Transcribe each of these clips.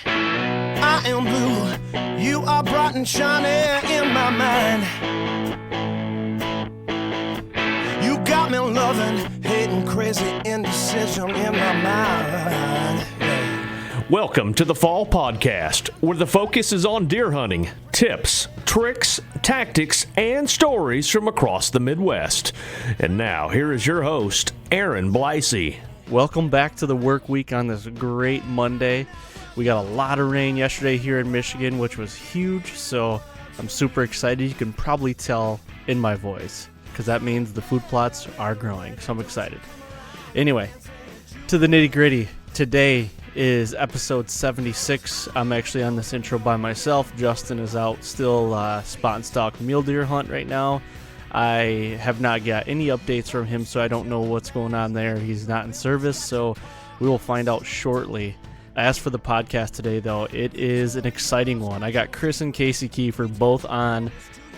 I am blue, you are bright and shiny in my mind. You got me loving, hating, crazy indecision in my mind. Welcome to the Fall Podcast, where the focus is on deer hunting, tips, tricks, tactics, and stories from across the Midwest. And now, here is your host, Aaron Blicey. Welcome back to the work week on this great Monday. We got a lot of rain yesterday here in Michigan, which was huge, so I'm super excited. You can probably tell in my voice, because that means the food plots are growing, so I'm excited. Anyway, to the nitty-gritty. Today is episode 76. I'm actually on this intro by myself. Justin is out still spot and stalk mule deer hunt right now. I have not got any updates from him, so I don't know what's going on there. He's not in service, so we will find out shortly. As for the podcast today, though, it is an exciting one. I got Chris and Casey Keefer both on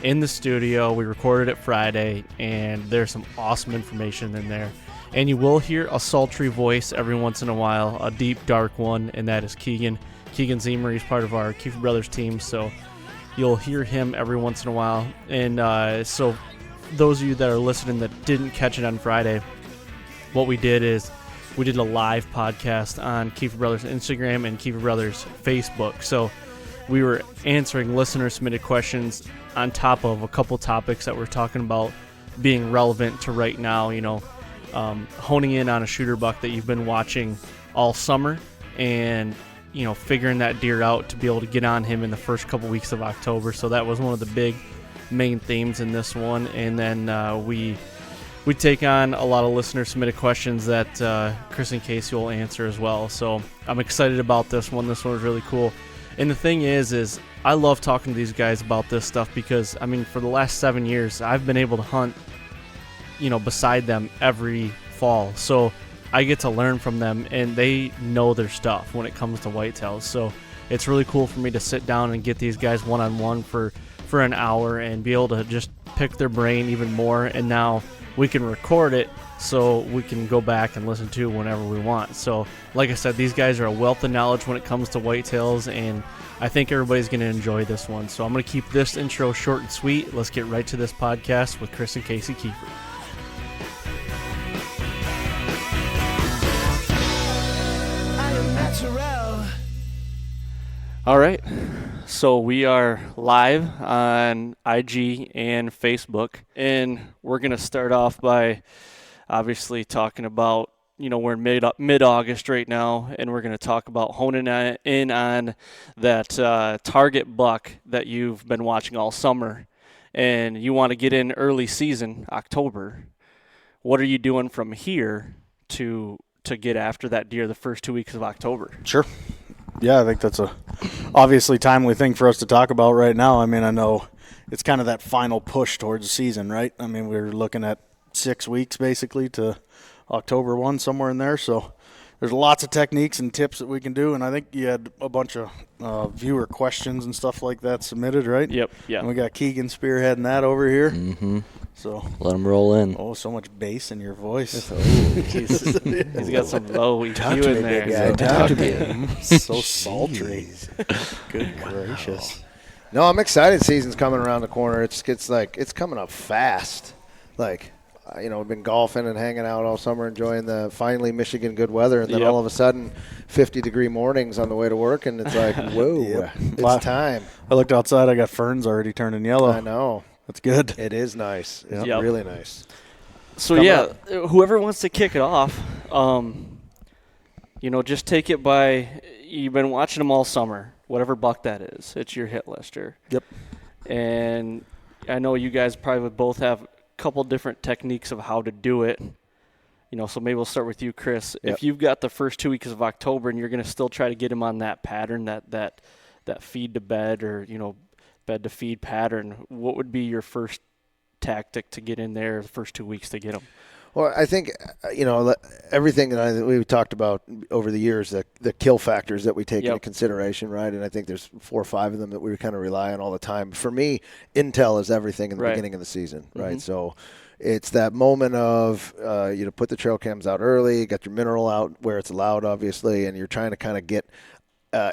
in the studio. We recorded it Friday, and there's some awesome information in there. And you will hear a sultry voice every once in a while, a deep, dark one, and that is Keegan. Keegan Zemer, he's part of our Keefer Brothers team, so you'll hear him every once in a while. And so those of you that are listening that didn't catch it on Friday, what we did is we did a live podcast on Keefer Brothers Instagram and Keefer Brothers Facebook. So we were answering listener-submitted questions on top of a couple topics that we're talking about being relevant to right now, you know, honing in on a shooter buck that you've been watching all summer and, you know, figuring that deer out to be able to get on him in the first couple weeks of October. So that was one of the big main themes in this one. And then we take on a lot of listener-submitted questions that Chris and Casey will answer as well. So I'm excited about this one. This one was really cool. And the thing is I love talking to these guys about this stuff because, I mean, for the last 7 years, I've been able to hunt, you know, beside them every fall. So I get to learn from them, and they know their stuff when it comes to whitetails. So it's really cool for me to sit down and get these guys one-on-one for an hour and be able to just pick their brain even more. And now we can record it so we can go back and listen to it whenever we want. So like I said, these guys are a wealth of knowledge when it comes to whitetails, and I think everybody's going to enjoy this one. So I'm going to keep this intro short and sweet. Let's get right to this podcast with Chris and Casey Keefer. All right, so we are live on IG and Facebook, and we're going to start off by obviously talking about, you know, we're in mid-August right now, and we're going to talk about honing in on that target buck that you've been watching all summer, and you want to get in early season, October. What are you doing from here to get after that deer the first 2 weeks of October? Sure. Yeah, I think that's a obviously timely thing for us to talk about right now. I mean, I know it's kind of that final push towards the season, right? I mean, we're looking at 6 weeks basically to October 1, somewhere in there. So there's lots of techniques and tips that we can do. And I think you had a bunch of viewer questions and stuff like that submitted, right? Yep. Yeah. And we got Keegan spearheading that over here. Mm-hmm. So let him roll in. Oh, so much bass in your voice. He's got some low EQ in there. Yeah, Talk to me. So sultry. Good gracious. No, I'm excited. Season's coming around the corner. It's coming up fast. Like, you know, we've been golfing and hanging out all summer, enjoying the finally Michigan good weather, and then all of a sudden, 50-degree mornings on the way to work, and it's like, whoa, it's time. I looked outside. I got ferns already turning yellow. I know. That's good. It is nice. It's Yep. really nice. So, whoever wants to kick it off, you know, just take it by you've been watching them all summer, whatever buck that is. It's your hit lister. Yep. And I know you guys probably would both have a couple different techniques of how to do it. You know, so maybe we'll start with you, Chris. Yep. If you've got the first 2 weeks of October and you're going to still try to get him on that pattern, that feed to bed or, you know, bed to feed pattern, what would be your first tactic to get in there the first 2 weeks to get them? Well, I think, you know, everything that we've talked about over the years, the kill factors that we take into consideration, right? And I think there's 4 or 5 of them that we kind of rely on all the time. For me, intel is everything in the beginning of the season, right? Mm-hmm. So it's that moment of, you know, put the trail cams out early, get your mineral out where it's allowed, obviously, and you're trying to kind of get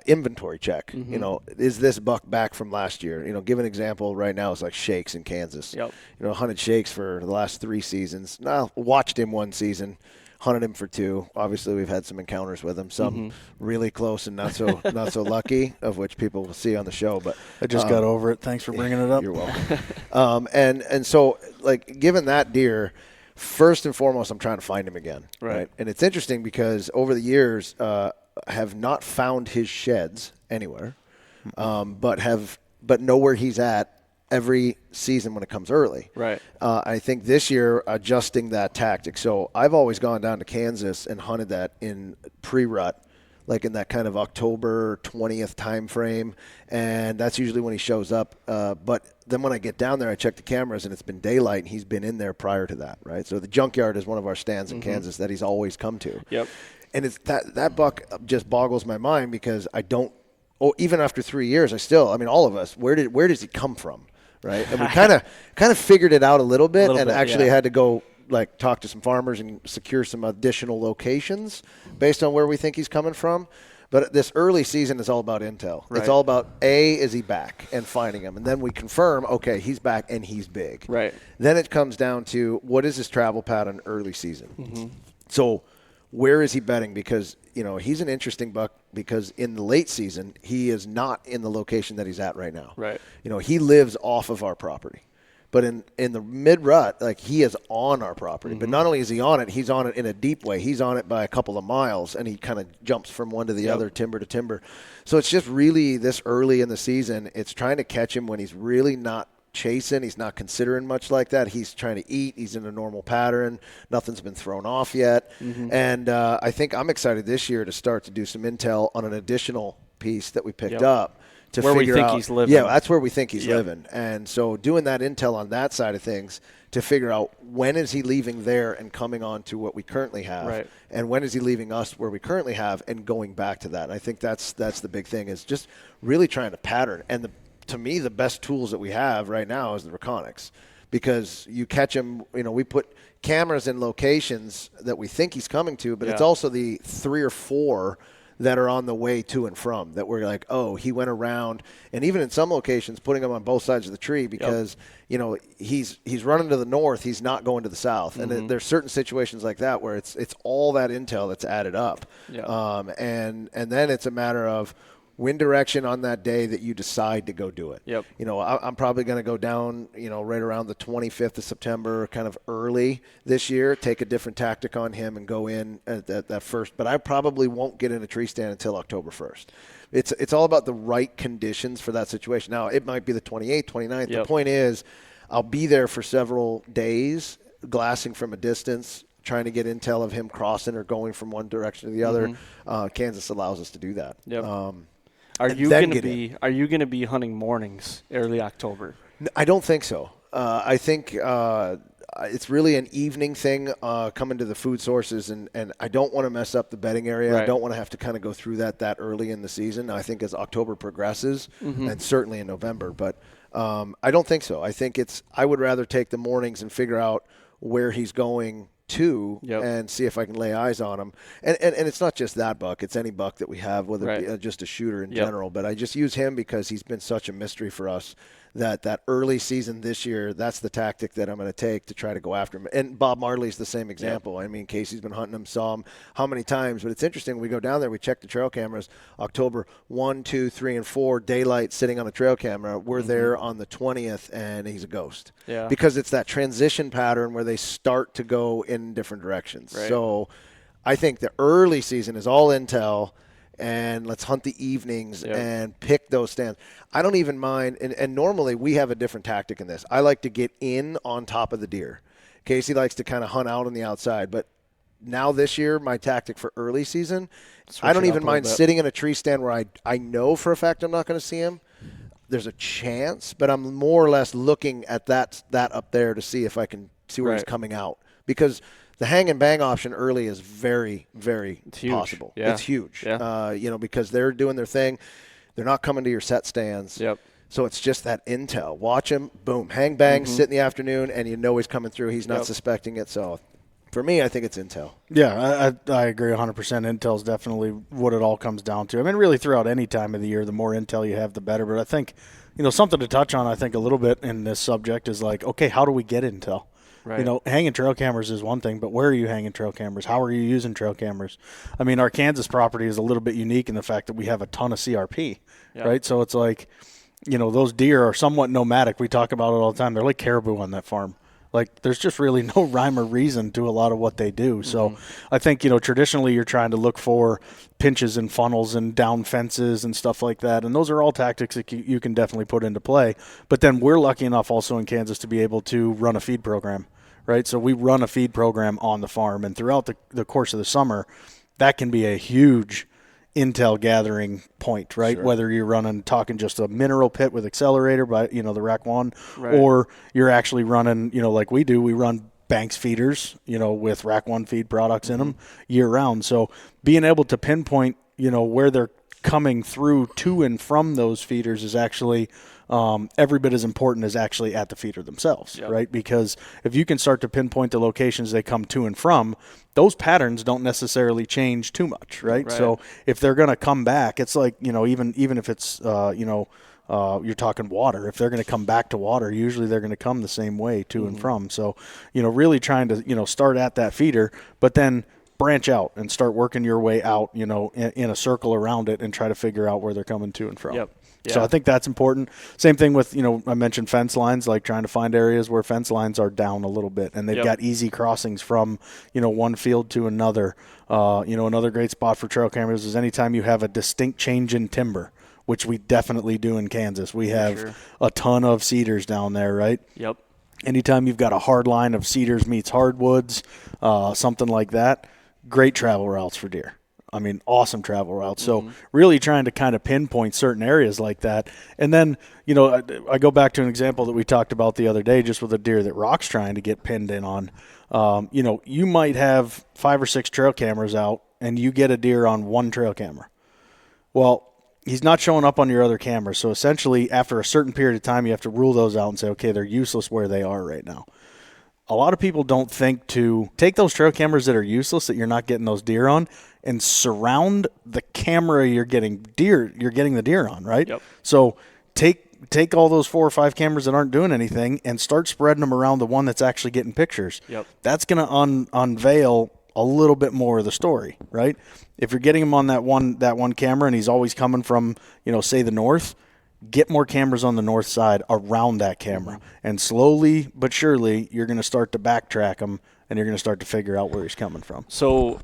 inventory check. You know, is this buck back from last year? You know, give an example right now is like Shakes in Kansas. Yep. You know, hunted Shakes for the last 3 seasons. Now, watched him 1 season, hunted him for 2. Obviously, we've had some encounters with him, some really close and not so lucky, of which people will see on the show. But I just got over it. Thanks for bringing it up. You're welcome. And so, like, given that deer, first and foremost, I'm trying to find him again. Right. And it's interesting because over the years, I have not found his sheds anywhere, but know where he's at every season when it comes early. Right. I think this year adjusting that tactic. So I've always gone down to Kansas and hunted that in pre-rut, like in that kind of October 20th time frame, and that's usually when he shows up. But then when I get down there, I check the cameras, and it's been daylight, and he's been in there prior to that, right? So the junkyard is one of our stands in Kansas that he's always come to. Yep. And it's that buck just boggles my mind because I don't. Oh, even after 3 years, all of us. Where does he come from, right? And we kind of figured it out a little bit, actually had to go like talk to some farmers and secure some additional locations based on where we think he's coming from. But this early season is all about intel. Right. It's all about is he back and finding him, and then we confirm he's back and he's big. Right. Then it comes down to what is his travel pattern early season. So where is he bedding? Because, you know, he's an interesting buck because in the late season, he is not in the location that he's at right now. Right. You know, he lives off of our property. But in the mid-rut, like, he is on our property. But not only is he on it, he's on it in a deep way. He's on it by a couple of miles, and he kind of jumps from one to the other, timber to timber. So it's just really this early in the season, it's trying to catch him when he's really not chasing. He's not considering much like that. He's trying to eat. He's in a normal pattern. Nothing's been thrown off yet. And I think I'm excited this year to start to do some intel on an additional piece that we picked up to where figure we think out, he's living. Yeah, that's where we think he's living. And so doing that intel on that side of things to figure out when is he leaving there and coming on to what we currently have, Right. and when is he leaving us where we currently have and going back to that. And I think that's the big thing, is just really trying to pattern. And to me, the best tools that we have right now is the Reconics, because you catch him, you know, we put cameras in locations that we think he's coming to, but it's also the 3 or 4 that are on the way to and from that we're like, oh, he went around, and even in some locations putting him on both sides of the tree because, you know, he's running to the north, he's not going to the south. And there's certain situations like that where it's all that intel that's added up. And then it's a matter of wind direction on that day that you decide to go do it. You know, I'm probably going to go down, you know, right around the 25th of September, kind of early this year, take a different tactic on him and go in at that first. But I probably won't get in a tree stand until October 1st. It's all about the right conditions for that situation. Now, it might be the 28th, 29th. The point is I'll be there for several days, glassing from a distance, trying to get intel of him crossing or going from one direction to the other. Kansas allows us to do that. Are you going to be hunting mornings early October? I don't think so. I think it's really an evening thing coming to the food sources, and I don't want to mess up the bedding area. Right. I don't want to have to kind of go through that early in the season. I think as October progresses, and certainly in November, but I don't think so. I think I would rather take the mornings and figure out where he's going to and see if I can lay eyes on him. And it's not just that buck. It's any buck that we have, whether it be just a shooter in general. But I just use him because he's been such a mystery for us that early season this year, that's the tactic that I'm going to take to try to go after him. And Bob Marley's the same example. I mean, Casey's been hunting him, saw him how many times. But it's interesting. When we go down there, we check the trail cameras. October 1, 2, 3, and 4, daylight sitting on a trail camera. We're there on the 20th, and he's a ghost. Because it's that transition pattern where they start to go in different directions. So I think the early season is all intel, and let's hunt the evenings and pick those stands. I don't even mind, and normally we have a different tactic in this. I like to get in on top of the deer. Casey likes to kind of hunt out on the outside, but now this year, my tactic for early season, I don't even mind sitting in a tree stand where I know for a fact I'm not going to see him. There's a chance, but I'm more or less looking at that up there to see if I can see where he's coming out. Because the hang and bang option early is very, very possible. It's huge. You know, because they're doing their thing. They're not coming to your set stands. So it's just that intel. Watch him, boom, hang bang, sit in the afternoon, and you know he's coming through. He's not suspecting it. So for me, I think it's intel. Yeah, I agree 100%. Intel's definitely what it all comes down to. I mean, really throughout any time of the year, the more intel you have, the better. But I think, something to touch on, I think, a little bit in this subject is like, okay, how do we get intel? Right. Hanging trail cameras is one thing, but where are you hanging trail cameras? How are you using trail cameras? I mean, our Kansas property is a little bit unique in the fact that we have a ton of CRP, right? So it's like, those deer are somewhat nomadic. We talk about it all the time. They're like caribou on that farm. Like, there's just really no rhyme or reason to a lot of what they do. So I think, traditionally you're trying to look for pinches and funnels and down fences and stuff like that. And those are all tactics that you can definitely put into play. But then we're lucky enough also in Kansas to be able to run a feed program, right? So we run a feed program on the farm. And throughout the course of the summer, that can be a huge intel gathering point, right? Sure. Whether you're talking just a mineral pit with accelerator by, the Rack 1, Right. or you're actually running, like we do, we run Banks feeders, with Rack 1 feed products in them year round. So being able to pinpoint, where they're coming through to and from those feeders is actually every bit as important as actually at the feeder themselves, right? Because if you can start to pinpoint the locations they come to and from, those patterns don't necessarily change too much, right? So if they're going to come back, it's like, even if it's, you're talking water. If they're going to come back to water, usually they're going to come the same way to and from. So, really trying to, start at that feeder, but then branch out and start working your way out, in a circle around it and try to figure out where they're coming to and from. Yep. Yeah. So I think that's important. Same thing with, I mentioned fence lines, like trying to find areas where fence lines are down a little bit and they've got easy crossings from, one field to another. Another great spot for trail cameras is anytime you have a distinct change in timber, which we definitely do in Kansas. We have a ton of cedars down there, right? Yep. Anytime you've got a hard line of cedars meets hardwoods, something like that, great travel routes for deer. I mean, awesome travel routes. So really trying to kind of pinpoint certain areas like that. And then, I go back to an example that we talked about the other day just with a deer that Rock's trying to get pinned in on. You might have 5 or 6 trail cameras out and you get a deer on one trail camera. Well, he's not showing up on your other cameras. So essentially, after a certain period of time, you have to rule those out and say, okay, they're useless where they are right now. A lot of people don't think to take those trail cameras that are useless, that you're not getting those deer on, and surround the camera you're getting the deer on, right? Yep. So take all those 4 or 5 cameras that aren't doing anything and start spreading them around the one that's actually getting pictures. Yep. That's going to unveil a little bit more of the story, right? If you're getting him on that one camera and he's always coming from, say the north, get more cameras on the north side around that camera. And slowly but surely, you're going to start to backtrack him and you're going to start to figure out where he's coming from. So,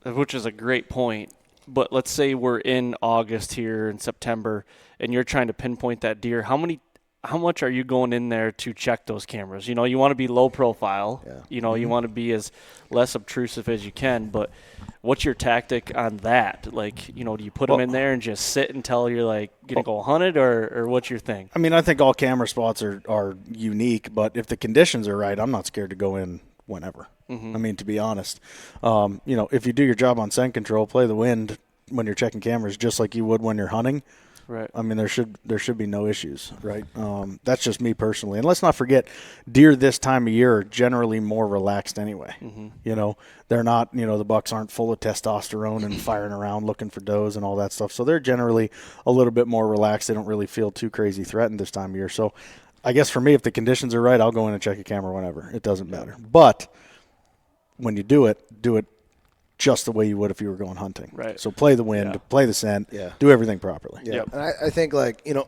which is a great point, but let's say we're in August here in September and you're trying to pinpoint that deer. How much are you going in there to check those cameras? You want to be low profile. Yeah. You want to be as less obtrusive as you can, but what's your tactic on that? Like, do you put them in there and just sit until you're like going to go hunt it, or what's your thing? I mean, I think all camera spots are unique, but if the conditions are right, I'm not scared to go in whenever. I mean, to be honest, if you do your job on scent control, play the wind when you're checking cameras, just like you would when you're hunting. Right. I mean, there should be no issues, right? That's just me personally. And let's not forget, deer this time of year are generally more relaxed anyway. They're not, the bucks aren't full of testosterone and firing around looking for does and all that stuff. So they're generally a little bit more relaxed. They don't really feel too crazy threatened this time of year. So I guess for me, if the conditions are right, I'll go in and check a camera whenever. It doesn't matter. But when you do it just the way you would if you were going hunting. Right. So play the wind, play the scent, do everything properly. Yeah. And I think,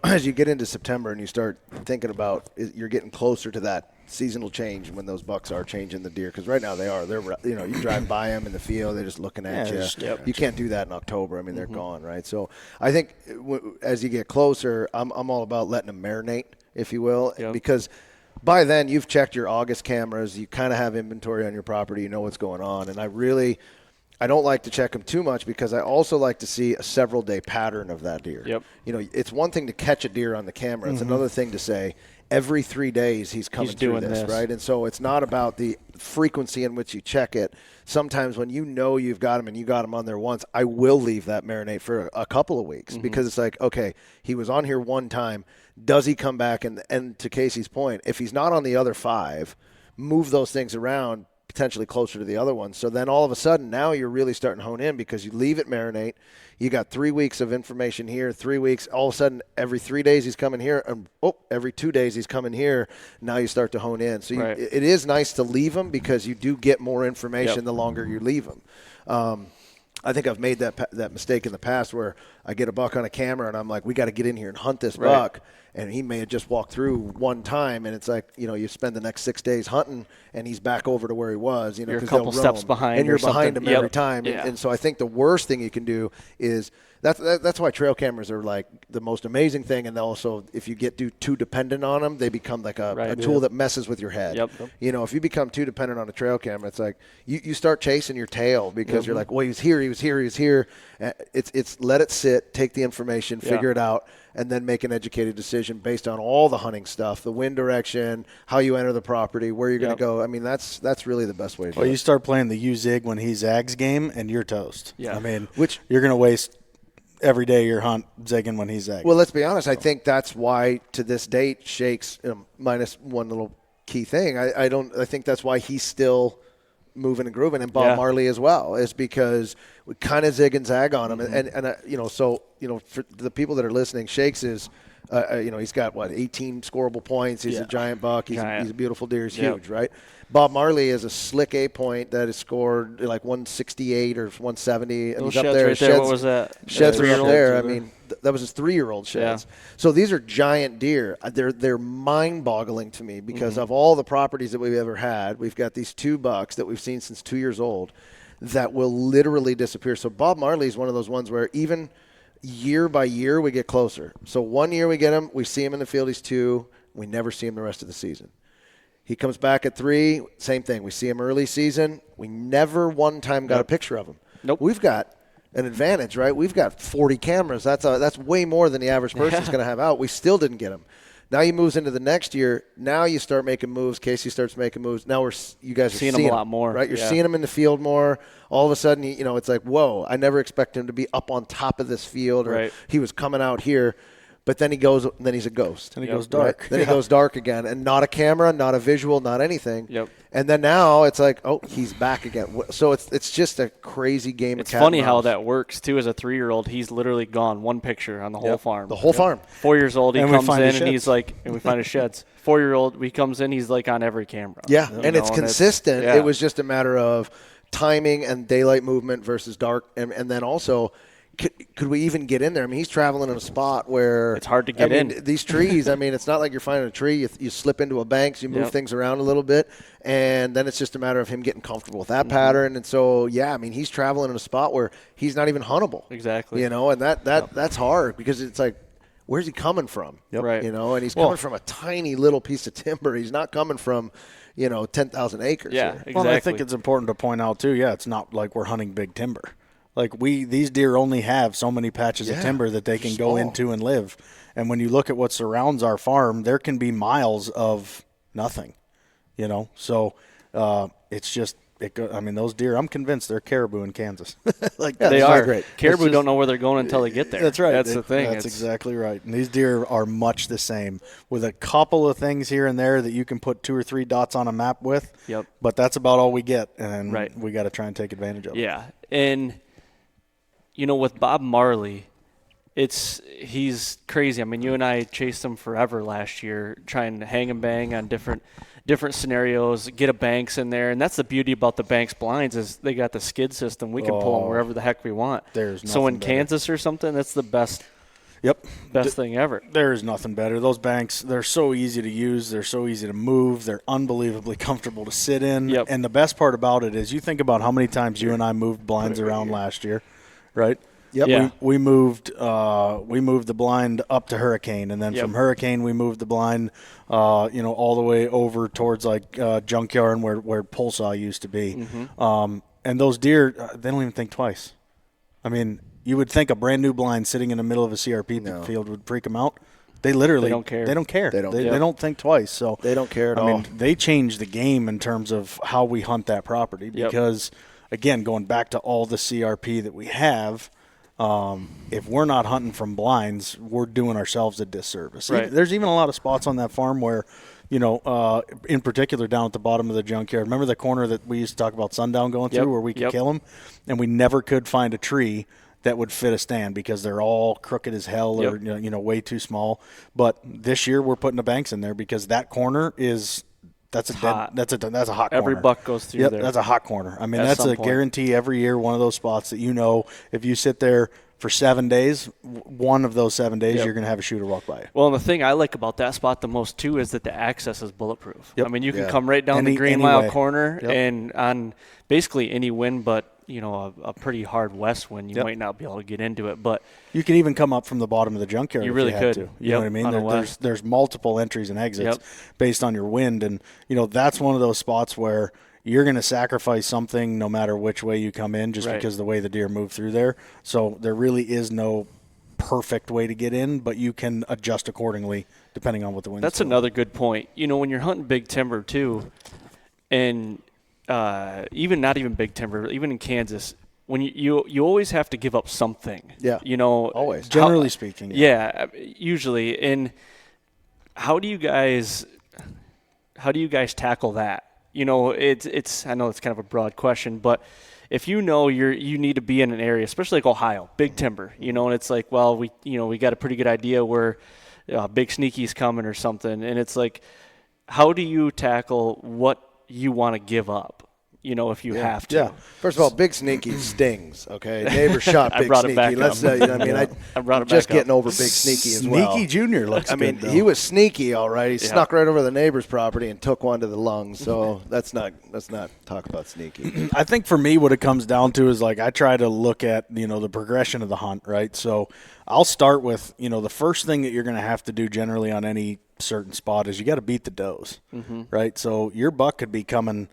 as you get into September and you start thinking about you're getting closer to that seasonal change when those bucks are changing the deer, because right now they are. They're, you drive by them in the field, they're just looking at you. You can't do that in October. I mean, they're gone, right? So I think as you get closer, I'm all about letting them marinate, if you will, because by then you've checked your August cameras, you kind of have inventory on your property, you know what's going on, and I don't like to check them too much because I also like to see a several-day pattern of that deer. Yep. It's one thing to catch a deer on the camera. It's another thing to say every 3 days he's coming through this, right? And so it's not about the frequency in which you check it. Sometimes when you've got him and you got him on there once, I will leave that marinate for a couple of weeks because it's like, okay, he was on here one time. Does he come back? And to Casey's point, if he's not on the other 5, move those things around. potentially closer to the other one. So then all of a sudden now you're really starting to hone in because you leave it marinate. You got 3 weeks of information here, 3 weeks. All of a sudden, every 3 days he's coming here, and every 2 days he's coming here. Now you start to hone in. So it is nice to leave them because you do get more information the longer you leave them. I think I've made that mistake in the past where I get a buck on a camera and I'm like, we got to get in here and hunt this buck. And he may have just walked through one time, and it's like, you spend the next 6 days hunting, and he's back over to where he was. You're a couple steps behind, and you're behind him every time. And so I think the worst thing you can do is that's why trail cameras are like the most amazing thing. And also, if you get too dependent on them, they become like a tool that messes with your head. If you become too dependent on a trail camera, it's like you start chasing your tail because you're like, well, he was here. It's let it sit, take the information, figure it out, and then make an educated decision based on all the hunting stuff, the wind direction, how you enter the property, where you're going to go. I mean, that's really the best way to do it. Well, you start playing the you zig when he zags game, and you're toast. Yeah. I mean, you're going to waste every day your hunt zigging when he's zagging. Well, let's be honest. I think that's why to this date, Shake's minus one little key thing. I think that's why he's still moving and grooving, and Bob Marley as well, is because we kind of zig and zag on him. And for the people that are listening, Shakes is, he's got 18 scoreable points. He's a giant buck. He's a beautiful deer. He's huge, right? Bob Marley is a slick 8-point that has scored like 168 or 170. And he's up there. Right there. What was that? Sheds are up there. I mean, that was his 3-year-old sheds. Yeah. So these are giant deer. They're mind-boggling to me because of all the properties that we've ever had. We've got these 2 bucks that we've seen since 2 years old that will literally disappear. So Bob Marley is one of those ones where even year by year we get closer. So 1 year we get him, we see him in the field, he's 2, we never see him the rest of the season. He comes back at 3, same thing. We see him early season. We never one time got a picture of him. Nope. We've got an advantage, right? We've got 40 cameras. That's way more than the average person's going to have out. We still didn't get him. Now he moves into the next year. Now you start making moves. Casey starts making moves. Now you guys are seeing him a lot more, right? You're seeing him in the field more. All of a sudden, it's like, whoa! I never expected him to be up on top of this field, or he was coming out here. But then he goes, and then he's a ghost. And he goes dark. Right? Then he goes dark again, and not a camera, not a visual, not anything. Yep. And then now it's like, he's back again. So it's just a crazy game of cat and mouse. It's funny how that works, too. As a 3-year-old, he's literally gone. One picture on the whole farm. The whole farm. 4 years old, he comes in, and he's like, and we find his sheds. 4-year-old, he comes in, he's like on every camera. Yeah, and it's consistent. It was just a matter of timing and daylight movement versus dark. And then also, could we even get in there? I mean, he's traveling in a spot where it's hard to get in. These trees, it's not like you're finding a tree. You slip into a bank, so you move things around a little bit, and then it's just a matter of him getting comfortable with that pattern. And so, he's traveling in a spot where he's not even huntable. Exactly. And that's hard because it's like, where's he coming from? Right. And he's coming from a tiny little piece of timber. He's not coming from 10,000 acres. Yeah, here. exactly. Well, I think it's important to point out, too, it's not like we're hunting big timber. Like these deer only have so many patches of timber that they can go into and live. And when you look at what surrounds our farm, there can be miles of nothing, So it's just, those deer, I'm convinced they're caribou in Kansas. They are great. Caribou don't know where they're going until they get there. That's right. That's the thing. That's exactly right. And these deer are much the same, with a couple of things here and there that you can put 2 or 3 dots on a map with. Yep. But that's about all we get, and we got to try and take advantage of it. Yeah, and with Bob Marley, he's crazy. You and I chased him forever last year, trying to hang and bang on different scenarios, get a Banks in there, and that's the beauty about the Banks blinds is they got the skid system. We can pull them wherever the heck we want. So in Kansas or something, that's the best. Yep. Best thing ever. There is nothing better. Those banks, they're so easy to use. They're so easy to move. They're unbelievably comfortable to sit in. Yep. And the best part about it is you think about how many times you and I moved blinds around last year, right? Yep. Yeah. We moved the blind up to Hurricane, and then from Hurricane we moved the blind, all the way over towards Junkyard where Pulsaw used to be. Mm-hmm. And those deer, they don't even think twice. You would think a brand new blind sitting in the middle of a CRP field would freak them out. They literally don't care. They don't care. They don't think twice. So they don't care at all. They changed the game in terms of how we hunt that property because, again, going back to all the CRP that we have, if we're not hunting from blinds, we're doing ourselves a disservice. Right. There's even a lot of spots on that farm where, in particular down at the bottom of the junkyard. Remember the corner that we used to talk about sundown going through where we could kill them? And we never could find a tree that would fit a stand because they're all crooked as hell or, way too small. But this year we're putting the banks in there because that corner is – that's a hot corner. Every buck goes through there. That's a hot corner. I mean, that's a guarantee every year, one of those spots that if you sit there for 7 days, one of those 7 days you're going to have a shooter walk by you. Well, and the thing I like about that spot the most, too, is that the access is bulletproof. Yep. I mean, you can come right down the Green Mile corner and on basically any wind but, a pretty hard west wind, you might not be able to get into it. But you can even come up from the bottom of the junkyard you really if you could. had to. You know what I mean? There's multiple entries and exits based on your wind. And, that's one of those spots where you're going to sacrifice something no matter which way you come in just because of the way the deer move through there. So there really is no perfect way to get in, but you can adjust accordingly depending on what the wind's That's doing. another good point. When you're hunting big timber, too, and even not even big timber, even in Kansas, when you always have to give up something. Yeah. Always. Generally speaking. Yeah, usually. And how do you guys tackle that? It's I know it's kind of a broad question, but if you need to be in an area, especially like Ohio, big timber, and it's like, well, we got a pretty good idea where Big Sneaky's coming or something, and it's like, how do you tackle what you want to give up? If you have to. Yeah. First of all, Big Sneaky stings. Okay, neighbor shot Big brought it Sneaky. back Let's up. I brought it just getting over Big Sneaky as well. Sneaky Junior looks I mean, good, though. he was sneaky, all right. He snuck right over the neighbor's property and took one to the lungs. So let's not talk about sneaky. I think for me, what it comes down to is I try to look at the progression of the hunt, right? So I'll start with the first thing that you're going to have to do generally on any certain spot is you got to beat the does, right? So your buck could be coming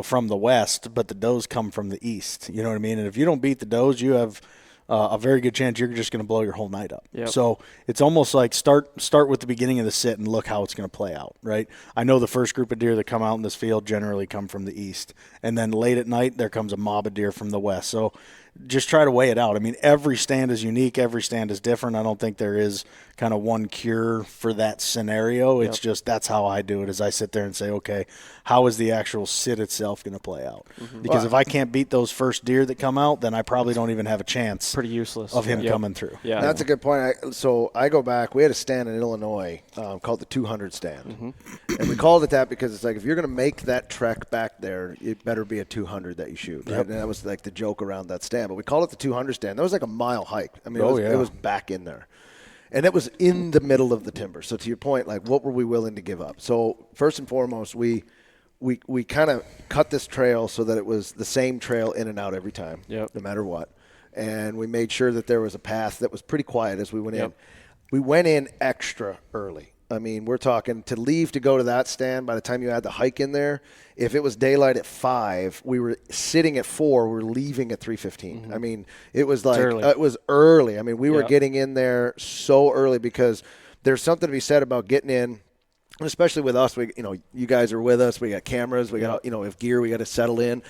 from the west, but the does come from the east. You know what I mean? And if you don't beat the does, you have a very good chance you're just going to blow your whole night up. Yep. So it's almost like start with the beginning of the sit and look how it's going to play out, right? I know the first group of deer that come out in this field generally come from the east. And then late at night, there comes a mob of deer from the west. So just try to weigh it out. I mean, every stand is unique. Every stand is different. I don't think there is kind of one cure for that scenario. It's just that's how I do it is I sit there and say, okay, how is the actual sit itself going to play out? Because if I can't beat those first deer that come out, then I probably don't even have a chance Pretty useless of him coming through. Yeah, That's a good point. So I go back. We had a stand in Illinois called the 200 stand. And we called it that because it's like if you're going to make that trek back there, it better be a 200 that you shoot. Right? And that was like the joke around that stand. But we called it the 200 stand. That was like a mile hike. I mean, it was back in there. And it was in the middle of the timber. So to your point, what were we willing to give up? So first and foremost, we kind of cut this trail so that it was the same trail in and out every time, no matter what. And we made sure that there was a path that was pretty quiet as we went in. We went in extra early. I mean, we're talking to leave to go to that stand by the time you had the hike in there. If it was daylight at 5, we were sitting at 4, we were leaving at 3:15. I mean, it was it was early. I mean, we were getting in there so early because there's something to be said about getting in, especially with us. You guys are with us. We got cameras. We got, we have gear. We got to settle in.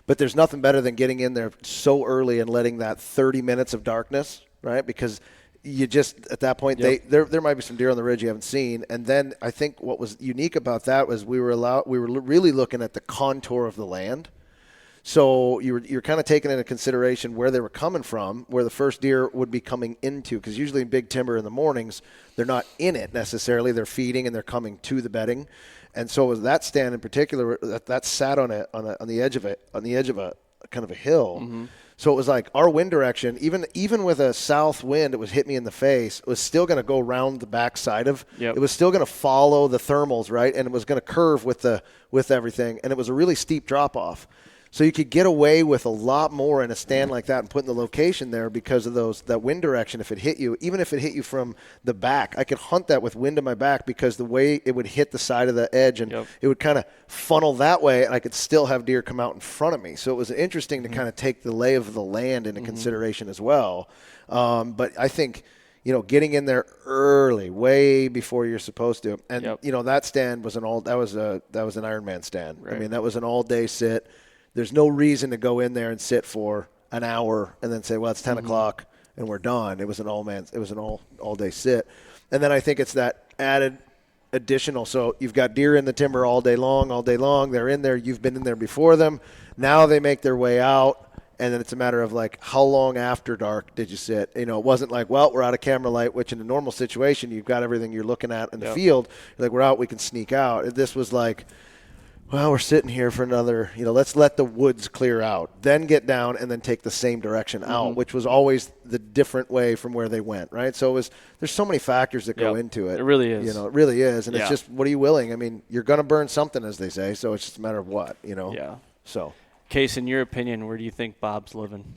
But there's nothing better than getting in there so early and letting that 30 minutes of darkness, right? Because you just at that point there might be some deer on the ridge you haven't seen, and then I think what was unique about that was we were really looking at the contour of the land. So you're kind of taking into consideration where they were coming from, where the first deer would be coming into, because usually in big timber in the mornings they're not in it necessarily, they're feeding and they're coming to the bedding. And so was that stand in particular that sat on the edge of a kind of a hill. So it was like our wind direction, even with a south wind, it was hit me in the face. It was still going to go around the back side of. It was still going to follow the thermals, right, and it was going to curve with everything, and it was a really steep drop off. So you could get away with a lot more in a stand like that and putting the location there because of that wind direction. If it hit you, even if it hit you from the back, I could hunt that with wind in my back because the way it would hit the side of the edge and it would kind of funnel that way, and I could still have deer come out in front of me. So it was interesting to kind of take the lay of the land into consideration as well. But I think, getting in there early, way before you're supposed to, and that stand was that was an Ironman stand. Right. I mean, that was an all-day sit. There's no reason to go in there and sit for an hour and then say, well, it's 10 o'clock and we're done. It was an all day sit. And then I think it's that added additional. So you've got deer in the timber all day long. They're in there. You've been in there before them. Now they make their way out. And then it's a matter of like, how long after dark did you sit? You know, it wasn't like, well, we're out of camera light, which in a normal situation, you've got everything you're looking at in the field. You're like, we're out, we can sneak out. This was like, well, we're sitting here for another, let's let the woods clear out, then get down and then take the same direction out, which was always the different way from where they went, right? So there's so many factors that go into it. It really is. It really is. And it's just, what are you willing? I mean, you're going to burn something, as they say, so it's just a matter of what, Yeah. So. Case, in your opinion, where do you think Bob's living?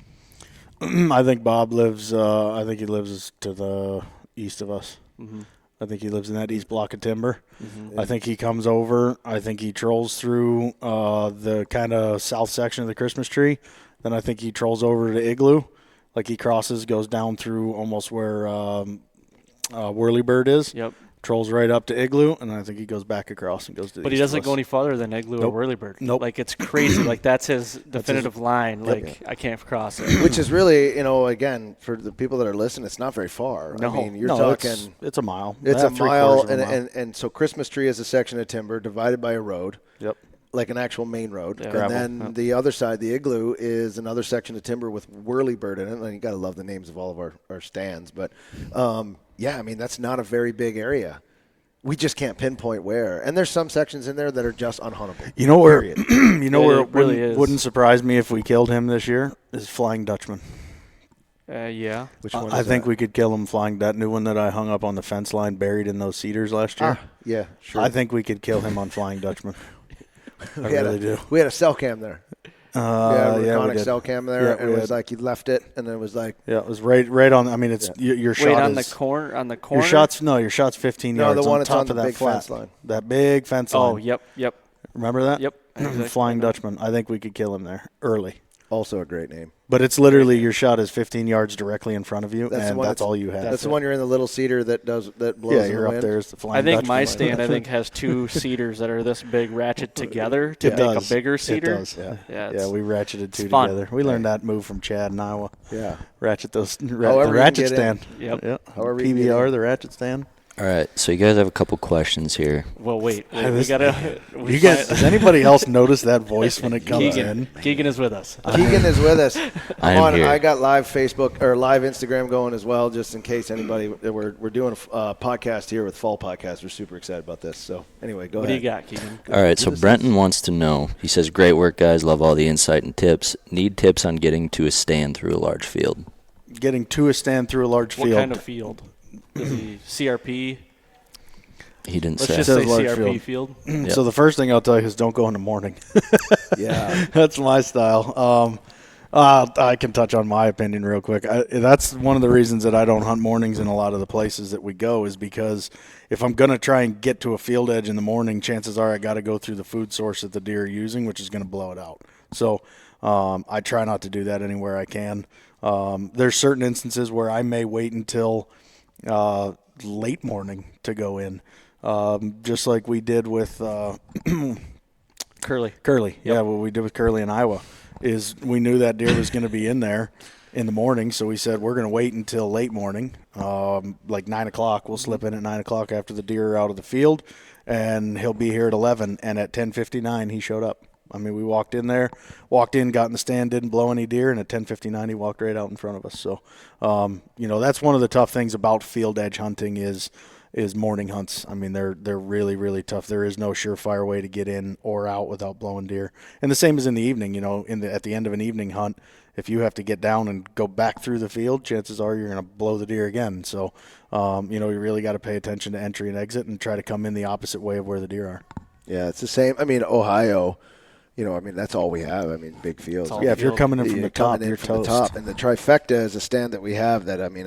I think Bob lives. I think he lives to the east of us. Mm-hmm. I think he lives in that east block of timber. Mm-hmm. I think he comes over. I think he trolls through the kind of south section of the Christmas tree. Then I think he trolls over to Igloo. Like he crosses, goes down through almost where Whirlybird is. Yep. Trolls right up to Igloo, and I think he goes back across and goes to. But he doesn't go any farther than Igloo or Whirlybird. Nope. Like it's crazy. Like that's his definitive line. Like I can't cross it. Which is really, again, for the people that are listening, it's not very far. No. I mean, you're talking. It's a mile. It's a mile, of a mile. And so Christmas tree is a section of timber divided by a road. Yep. Like an actual main road. Yeah. And Gravel. then the other side, the Igloo, is another section of timber with Whirlybird in it. And you got to love the names of all of our stands. But, that's not a very big area. We just can't pinpoint where. And there's some sections in there that are just unhuntable. You know where? Where it really wouldn't surprise me if we killed him this year is Flying Dutchman. Yeah. Which one? I think we could kill him flying. That new one that I hung up on the fence line, buried in those cedars last year. Yeah, sure. I think we could kill him on Flying Dutchman. I really do. We had a cell cam there. Yeah, Reconic cell cam there, and it was like you left it, and then it was like it was right on. I mean, it's your shot. Wait, on is, the corner. Your shot's 15 no, yards. the one on that's top on the of that big flat, fence line. That big fence line. Oh, yep. Remember that? Yep. Flying Dutchman. I think we could kill him there early. Also a great name. But it's literally your shot is 15 yards directly in front of you, and that's all you have. That's the one you're in the little cedar that blows. Yeah, in you're the up wind. there. It's the Flying I think Dutchman. my stand has two cedars that are this big ratchet together to make a bigger cedar. It does. Yeah, we ratcheted two fun. together. We learned that move from Chad in Iowa. Yeah. Ratchet those. The However you ratchet can get stand. Yep. However you can get PBR, in. the ratchet stand. All right, so you guys have a couple questions here. Well, wait. We gotta. You guys, does anybody else notice that voice when it comes in? Keegan is with us. Keegan is with us. I am here. I got live Facebook or live Instagram going as well, just in case anybody. We're doing a podcast here with Fall Podcast. We're super excited about this. So anyway, go What ahead. do you got, Keegan? All right, so Brenton wants to know. He says, "Great work, guys. Love all the insight and tips. Need tips on getting to a stand through a large field." Getting to a stand through a large What field. kind of field? Is he CRP? He didn't Let's say. just Says say large CRP field. Yep. So the first thing I'll tell you is don't go in the morning. Yeah. That's my style. I can touch on my opinion real quick. That's one of the reasons that I don't hunt mornings in a lot of the places that we go is because if I'm going to try and get to a field edge in the morning, chances are I got to go through the food source that the deer are using, which is going to blow it out. So I try not to do that anywhere I can. There's certain instances where I may wait until late morning to go in, just like we did with Curly. Yeah, what we did with Curly in Iowa is we knew that deer was going to be in there in the morning, so we said we're going to wait until late morning, like 9 o'clock. We'll slip in at 9 o'clock after the deer are out of the field, and he'll be here at 11. And at 10:59, he showed up. I mean, we walked in, got in the stand, didn't blow any deer, and at 10:59, he walked right out in front of us. So, that's one of the tough things about field edge hunting is morning hunts. I mean, they're really, really tough. There is no surefire way to get in or out without blowing deer. And the same as in the evening, at the end of an evening hunt, if you have to get down and go back through the field, chances are you're going to blow the deer again. So, you really got to pay attention to entry and exit and try to come in the opposite way of where the deer are. Yeah, it's the same. I mean, Ohio, that's all we have. I mean, big fields. Yeah, if you're coming in from the top, you're from the toast. top. And the trifecta is a stand that we have that, I'm in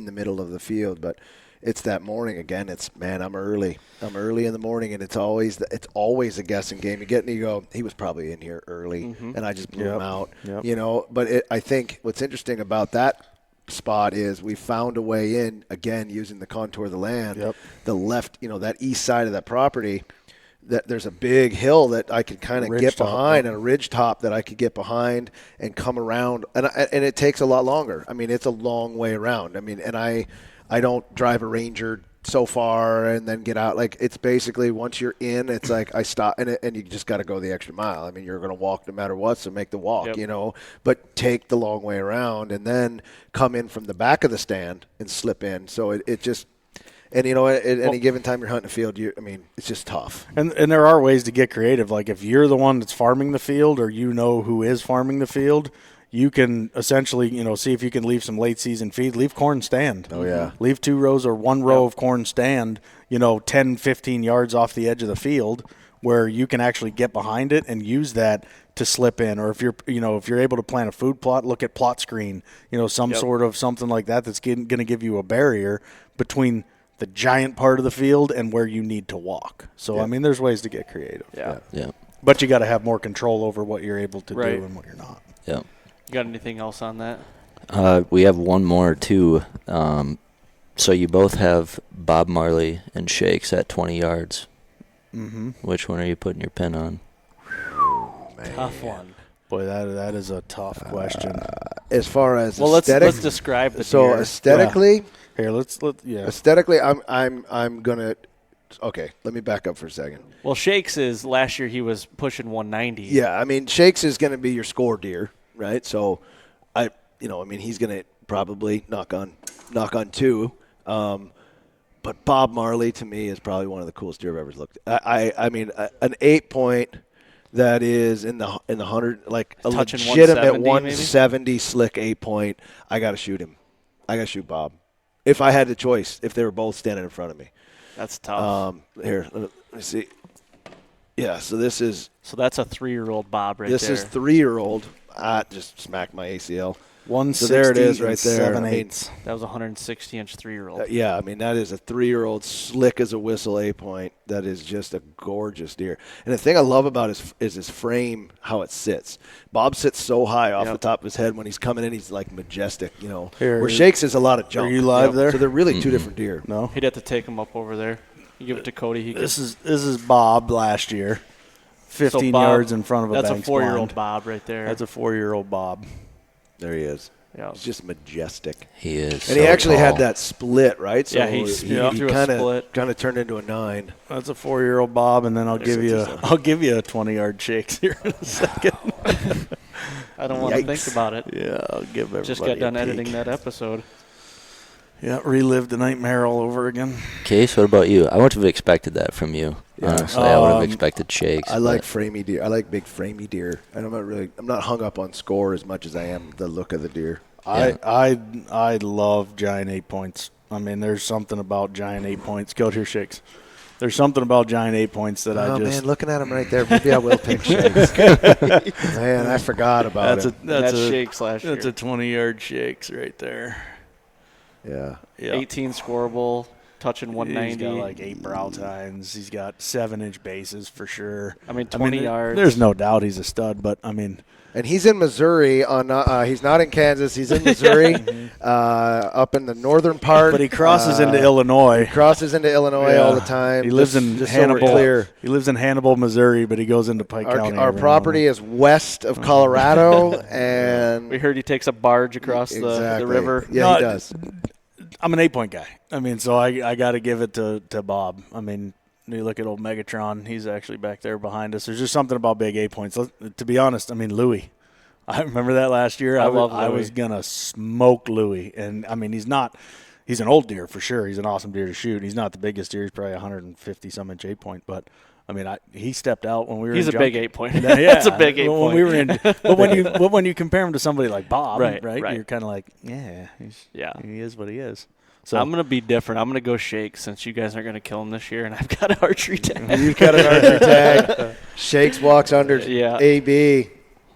the middle of the field, but it's that morning again. I'm early. I'm early in the morning, and it's always a guessing game. You get and you go, he was probably in here early, and I just blew him out. Yep. But I think what's interesting about that spot is we found a way in, again, using the contour of the land, the left, that east side of that property. that there's a big hill that I could kind of get top, behind, and a ridge top that I could get behind and come around. And it takes a lot longer. I mean, it's a long way around. I mean, and I don't drive a Ranger so far and then get out. Like, it's basically once you're in, it's like I stop, and you just got to go the extra mile. I mean, you're going to walk no matter what, so make the walk, you know, but take the long way around and then come in from the back of the stand and slip in. So it just – and, you know, at any given time you're hunting a field, it's just tough. And there are ways to get creative. Like, if you're the one that's farming the field, or you know who is farming the field, you can essentially, you know, see if you can leave some late season feed. Leave corn stand. Oh, yeah. Leave 2 rows or 1 row of corn stand, you know, 10, 15 yards off the edge of the field, where you can actually get behind it and use that to slip in. Or if you're able to plant a food plot, look at plot screen, you know, some sort of something like that that's going to give you a barrier between the giant part of the field and where you need to walk. So, I mean, there's ways to get creative. Yeah. But you got to have more control over what you're able to do and what you're not. Yeah. You got anything else on that? We have one more, too. So you both have Bob Marley and Shakes at 20 yards. Mm-hmm. Which one are you putting your pin on? Tough one. Boy, that is a tough question. As far as let's describe the deer. Aesthetically, here let's aesthetically, I'm gonna. Okay, let me back up for a second. Well, Shakes is last year he was pushing 190. Yeah, I mean Shakes is going to be your score deer, right? So, he's going to probably knock on 2. But Bob Marley to me is probably one of the coolest deer I've ever looked at. I mean, an 8-point that is in the 100, like a touching legitimate 170 slick 8-point. I got to shoot him. I got to shoot Bob. If I had the choice, if they were both standing in front of me. That's tough. Here, let me see. Yeah, so this is. So that's a 3-year-old Bob right there. This is 3-year-old. I just smacked my ACL. 160 so there it is right there. 7/8. That was a 160-inch 3-year-old. Yeah, I mean, that is a 3-year-old, slick as a whistle 8-point. That is just a gorgeous deer. And the thing I love about is his frame, how it sits. Bob sits so high off the top of his head. When he's coming in, he's like majestic, you know. Where Shakes is a lot of jump. Are you live there? So they're really two different deer. No. He'd have to take him up over there. You give it to Cody. This is Bob last year. 15 yards in front of a That's a 4-year-old Bob right there. That's a 4-year-old Bob. There he is. Yeah. He's just majestic. He is. And he actually had that split, right? So he kind of turned into a 9. That's a 4-year-old Bob, and then I'll give you a 20-yard Shakes here in a second. I don't want to think about it. Yeah, I'll give everybody Just got done a peek. editing that episode. Yeah, relived the nightmare all over again. Case, what about you? I wouldn't have expected that from you. Yeah. Honestly, I would have expected Shakes. I like framey deer. I like big framey deer. And I'm not hung up on score as much as I am the look of the deer. I love giant 8-points. I mean, there's something about giant 8-points. Go to your Shakes. There's something about giant 8-points that I just. Man, looking at him right there, maybe I will pick Shakes. Man, I forgot about it. That's Shakes last year. That's a 20-yard Shakes right there. Yeah. 18 scoreable, touching 190. He's got like 8 brow tines. He's got 7-inch bases for sure. I mean, 20 yards. There's no doubt he's a stud, but I mean. And he's in Missouri. He's not in Kansas. He's in Missouri, up in the northern part. But he crosses into Illinois. He crosses into Illinois all the time. He lives in Hannibal. He lives in Hannibal, Missouri, but he goes into Pike County. Our property is west of Colorado, and we heard he takes a barge across the river. Yeah, he does. I'm an 8-point guy. I mean, so I got to give it to Bob. I mean, you look at old Megatron. He's actually back there behind us. There's just something about big 8-points. To be honest, I mean, Louis. I remember that last year. I was going to smoke Louis. And, I mean, he's an old deer for sure. He's an awesome deer to shoot. He's not the biggest deer. He's probably 150-some-inch 8-point. But, I mean, he stepped out when we were He's in a big 8-point. Yeah, That's a big 8-point. When we were in, but when you compare him to somebody like Bob, right. You're kind of like, he is what he is. So I'm going to be different. I'm going to go Shakes since you guys aren't going to kill him this year, and I've got an archery tag. You've got an archery tag. Shakes walks under AB. Yeah.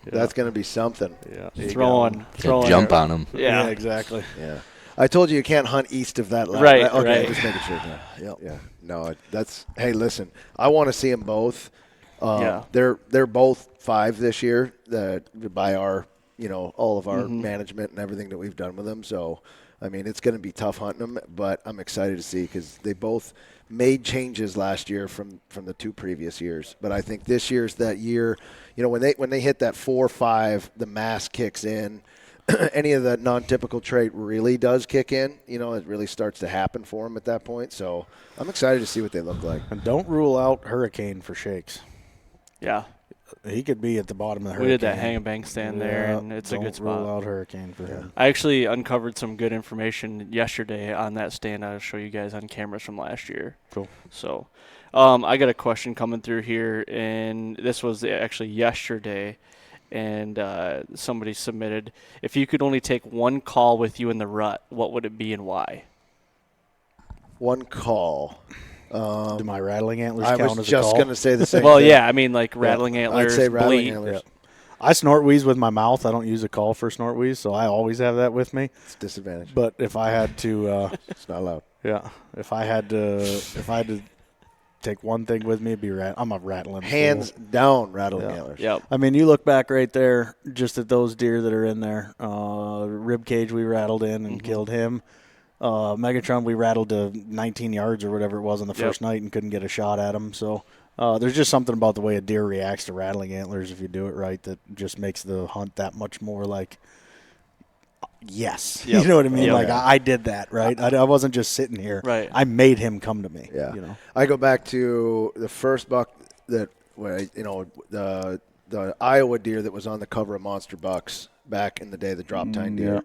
That's going to be something. Yeah. Throwing jump on him. Yeah, exactly. Yeah. I told you can't hunt east of that line. Right. Okay, just making sure. Yeah. No, hey, listen. I want to see them both. They're both 5 this year by our, all of our management and everything that we've done with them. So I mean, it's going to be tough hunting them, but I'm excited to see because they both made changes last year from the 2 previous years. But I think this year's that year, when they hit that 4-5, the mass kicks in. Any of the non-typical trait really does kick in. It really starts to happen for them at that point. So I'm excited to see what they look like. And don't rule out Hurricane for Shakes. Yeah. He could be at the bottom of the Hurricane. We did that hang and bang stand there, and it's a good spot. Don't rule out Hurricane for him. I actually uncovered some good information yesterday on that stand. I'll show you guys on cameras from last year. Cool. So I got a question coming through here, and this was actually yesterday. And somebody submitted, if you could only take one call with you in the rut, what would it be and why? One call. Do my rattling antlers I count was as just a call? going to say the same Well, thing. yeah, I mean, like rattling antlers, I'd say rattling bleat. antlers. I snort wheeze with my mouth. I don't use a call for snort wheeze, so I always have that with me. It's a disadvantage. But if I had to, It's not allowed. yeah, if I had to take one thing with me, it'd be I'm a rattling Hands fool. down rattling Yeah. antlers. Yep. I mean, you look back right there, just at those deer that are in there. Rib cage we rattled in and killed him. Megatron we rattled to 19 yards or whatever it was on the first night and couldn't get a shot at him. So there's just something about the way a deer reacts to rattling antlers if you do it right that just makes the hunt that much more like, yes. Yep. You know what I mean? Yep. Like, I did that, right? I wasn't just sitting here. Right. I made him come to me. Yeah. You know? I go back to the first buck that, the Iowa deer that was on the cover of Monster Bucks back in the day, the drop tine deer.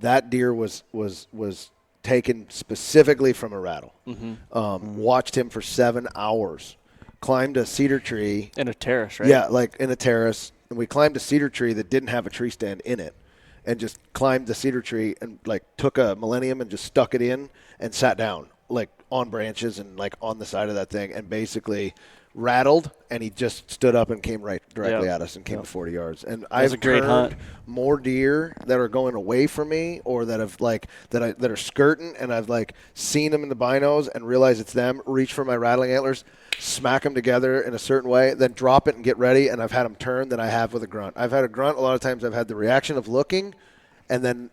That deer was taken specifically from a rattle. Watched him for 7 hours. Climbed a cedar tree. In a terrace, right? Yeah, like in a terrace. And we climbed a cedar tree that didn't have a tree stand in it. And just climbed the cedar tree and like took a Millennium and just stuck it in and sat down like on branches and like on the side of that thing and basically rattled, and he just stood up and came right directly at us and came to 40 yards. And I've a great turned hunt. more deer that are going away from me or that have like that are skirting, and I've like seen them in the binos and realize it's them, reach for my rattling antlers, smack them together in a certain way, then drop it and get ready, and I've had them turn than I have with a grunt. I've had a grunt a lot of times. I've had the reaction of looking and then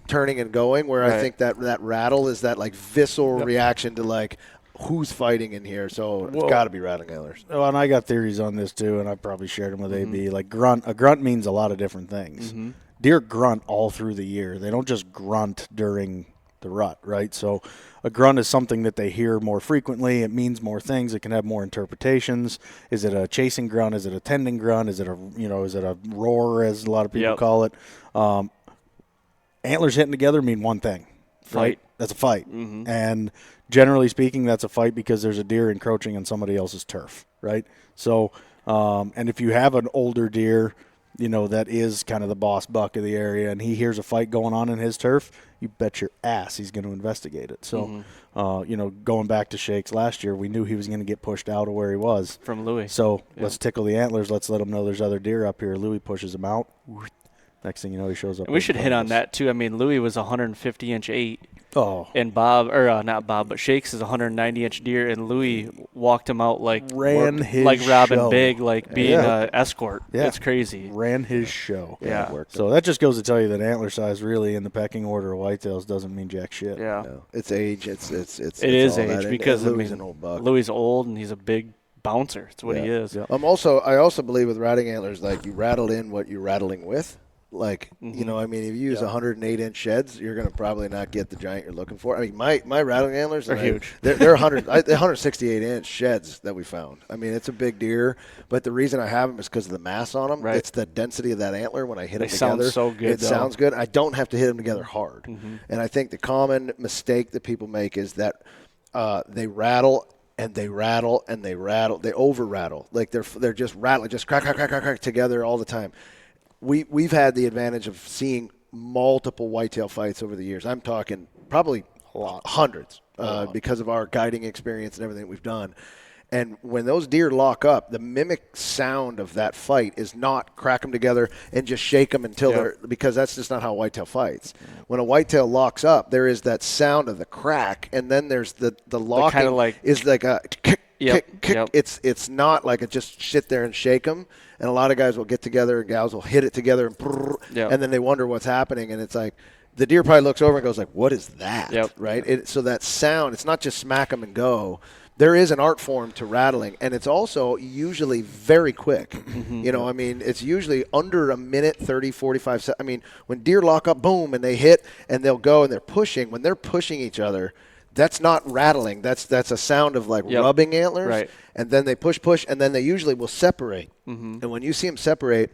turning and going, where I think that rattle is that like visceral reaction to like, who's fighting in here? So it's got to be rattling antlers. Well, and I got theories on this too, and I probably shared them with AB. Like a grunt means a lot of different things. Deer grunt all through the year. They don't just grunt during the rut, right? So a grunt is something that they hear more frequently. It means more things. It can have more interpretations. Is it a chasing grunt? Is it a tending grunt? Is it a roar, as a lot of people call it? Antlers hitting together mean one thing, right? That's a fight. And generally speaking, that's a fight because there's a deer encroaching on somebody else's turf, right? So, and if you have an older deer, that is kind of the boss buck of the area, and he hears a fight going on in his turf, you bet your ass he's going to investigate it. So, going back to Shakes last year, we knew he was going to get pushed out of where he was. From Louis. So let's tickle the antlers. Let's let him know there's other deer up here. Louis pushes him out. Next thing you know, he shows up. And we should hit on that, too. I mean, Louis was 150-inch 8. Oh. And not Bob, but Shakes is a 190-inch deer, and Louis walked him out like Ran his like Robin show. Big, like being an escort. Yeah. It's crazy. Ran his show. Yeah. So that just goes to tell you that antler size really in the pecking order of whitetails doesn't mean jack shit. Yeah. No, it's age. It is all age that. because and Louis an old buck. Louis old, and he's a big bouncer. That's what he is. Yeah. I also believe with rattling antlers, like you rattle in what you're rattling with. Like, if you use 108-inch sheds, you're going to probably not get the giant you're looking for. I mean, my rattling antlers are huge. They're 168-inch sheds that we found. I mean, it's a big deer, but the reason I have them is because of the mass on them. Right. It's the density of that antler when I hit them sound together. so good, It sounds good. I don't have to hit them together hard. And I think the common mistake that people make is that they rattle and they rattle and they rattle. They over rattle. Like they're just rattling, just crack, crack, crack, crack, crack together all the time. We've had the advantage of seeing multiple whitetail fights over the years. I'm talking probably hundreds because of our guiding experience and everything we've done. And when those deer lock up, the mimic sound of that fight is not crack them together and just shake them until they're – because that's just not how whitetail fights. When a whitetail locks up, there is that sound of the crack, and then there's the locking kind of like, is like a kick, Yep, kick. yep. It's not like it just sit there and shake them. And a lot of guys will get together and gals will hit it together and then they wonder what's happening. And it's like the deer probably looks over and goes like, what is that? Yep. Right? So that sound, it's not just smack them and go. There is an art form to rattling, and it's also usually very quick. You know, I mean, it's usually under a minute, 30, 45 seconds. I mean, when deer lock up, boom, and they hit, and they'll go, and they're pushing. When they're pushing each other, that's not rattling. That's a sound of like rubbing antlers. Right. And then they push, and then they usually will separate. And when you see them separate,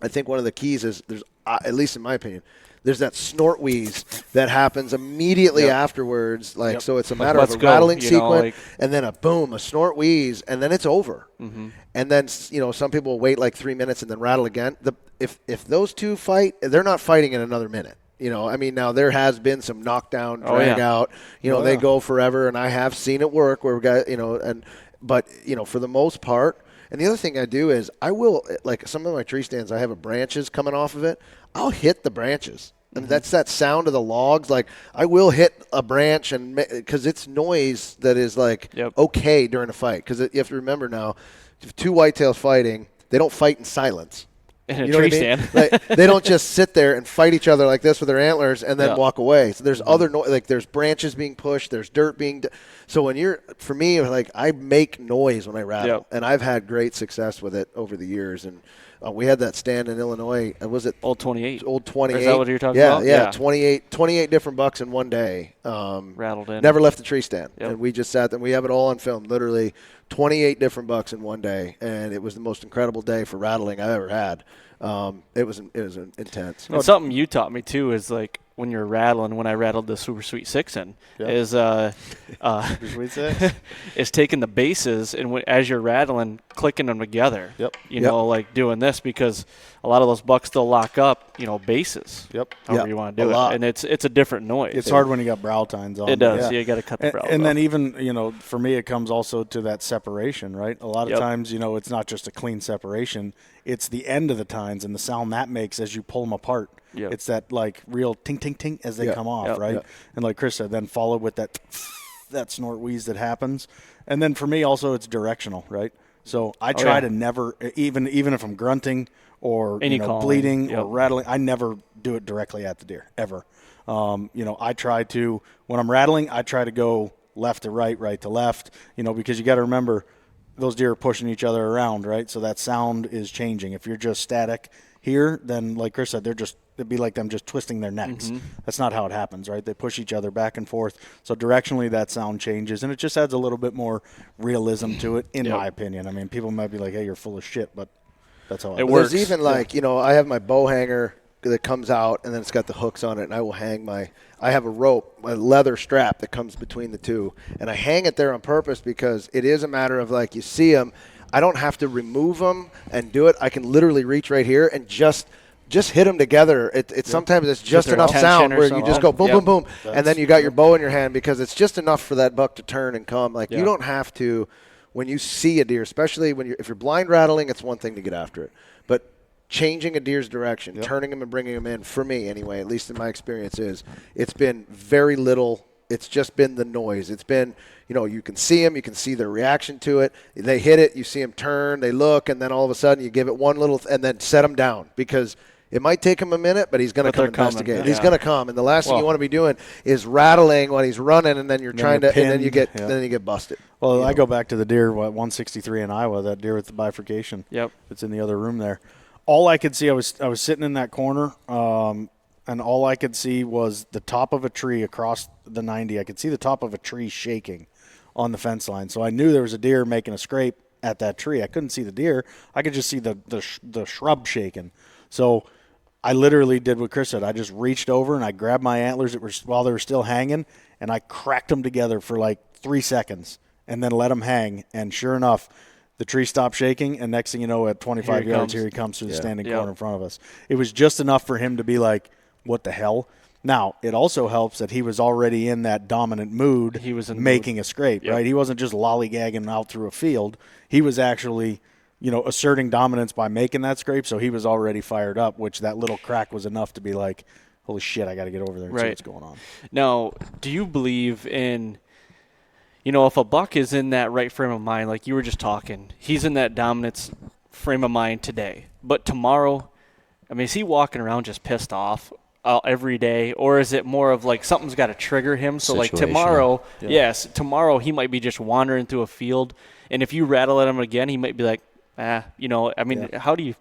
I think one of the keys is there's, at least in my opinion, there's that snort wheeze that happens immediately afterwards. Like, so it's a matter of a rattling sequence and then a boom, a snort wheeze, and then it's over. And then, you know, some people will wait like 3 minutes and then rattle again. If those two fight, they're not fighting in another minute. You know, I mean, now there has been some knockdown, drag out. You know, they go forever, and I have seen it work where we got, you know, but, you know, for the most part. And the other thing I do is I will, like some of my tree stands, I have branches coming off of it. I'll hit the branches. And that's that sound of the logs. Like, I will hit a branch because it's noise that is, like, okay during a fight. Because you have to remember now, if two whitetails fighting, they don't fight in silence. In a tree stand. Like, they don't just sit there and fight each other like this with their antlers and then walk away. So there's other noise, like there's branches being pushed, there's dirt being. So for me, like, I make noise when I rattle, and I've had great success with it over the years. And we had that stand in Illinois. Was it Old 28? Old 28. Is that what you're talking about? Yeah, 28 different bucks in one day. Rattled in. Never left the tree stand, and we just sat there. We have it all on film. Literally, 28 different bucks in one day, and it was the most incredible day for rattling I've ever had. It was intense. And something you taught me too is like when you're rattling. When I rattled the Super Sweet Six is is taking the bases and as you're rattling, clicking them together. You know, like doing this because a lot of those bucks they'll lock up. You know, bases. However you want to do it, and it's a different noise. It's hard when you got brow tines on. It does. You got to cut the brows. And then even, you know, for me, it comes also to that separation, right? A lot of times, you know, it's not just a clean separation. It's the end of the tines and the sound that makes as you pull them apart. It's that like real ting ting ting as they come off, right? And like Chris said, then followed with that snort wheeze that happens. And then for me also, it's directional, right? So I try to never, even if I'm grunting or bleeding or rattling, I never do it directly at the deer ever. You know, I try to, when I'm rattling, I try to go left to right, right to left. You know, because you got to remember, those deer are pushing each other around, right? So that sound is changing. If you're just static here, then like Chris said, it'd be like them just twisting their necks. That's not how it happens, right? They push each other back and forth. So directionally that sound changes, and it just adds a little bit more realism to it, in my opinion. I mean, people might be like, hey, you're full of shit, but that's how it works. There's even like, you know, I have my bow hanger that comes out, and then it's got the hooks on it, and I will hang I have a rope, a leather strap that comes between the two, and I hang it there on purpose because it is a matter of like, you see them, I don't have to remove them and do it. I can literally reach right here and just hit them together. Sometimes it's just enough sound where you just go boom, boom, boom, and then you got your bow in your hand because it's just enough for that buck to turn and come. Like you don't have to, when you see a deer, especially if you're blind rattling, it's one thing to get after it, but changing a deer's direction, turning him and bringing him in, for me anyway, at least in my experience, it's been very little. It's just been the noise. It's been, you know, you can see them, you can see their reaction to it. They hit it, you see them turn, they look, and then all of a sudden you give it one little, and then set them down because it might take him a minute, but he's going to come investigate. He's going to come, and the last thing you want to be doing is rattling when he's running, and then you're trying to, and then you get busted. Well, I go back to the deer, 163 in Iowa, that deer with the bifurcation. It's in the other room there. All I could see, I was sitting in that corner, and all I could see was the top of a tree across the 90. I could see the top of a tree shaking on the fence line. So I knew there was a deer making a scrape at that tree. I couldn't see the deer. I could just see the shrub shaking. So I literally did what Chris said. I just reached over and I grabbed my antlers while they were still hanging, and I cracked them together for like 3 seconds and then let them hang. And sure enough, the tree stopped shaking, and next thing you know, at 25 yards, here he comes through the standing corner in front of us. It was just enough for him to be like, what the hell? Now, it also helps that he was already in that dominant mood. He was making a scrape, right? He wasn't just lollygagging out through a field. He was actually, you know, asserting dominance by making that scrape, so he was already fired up, which that little crack was enough to be like, holy shit, I got to get over there and see what's going on. Now, do you believe in, you know, if a buck is in that right frame of mind, like you were just talking, he's in that dominance frame of mind today, but tomorrow, I mean, is he walking around just pissed off? every day, or is it more of like something's got to trigger him? So like Situational. tomorrow, tomorrow he might be just wandering through a field, and if you rattle at him again, he might be like, I mean, how do you?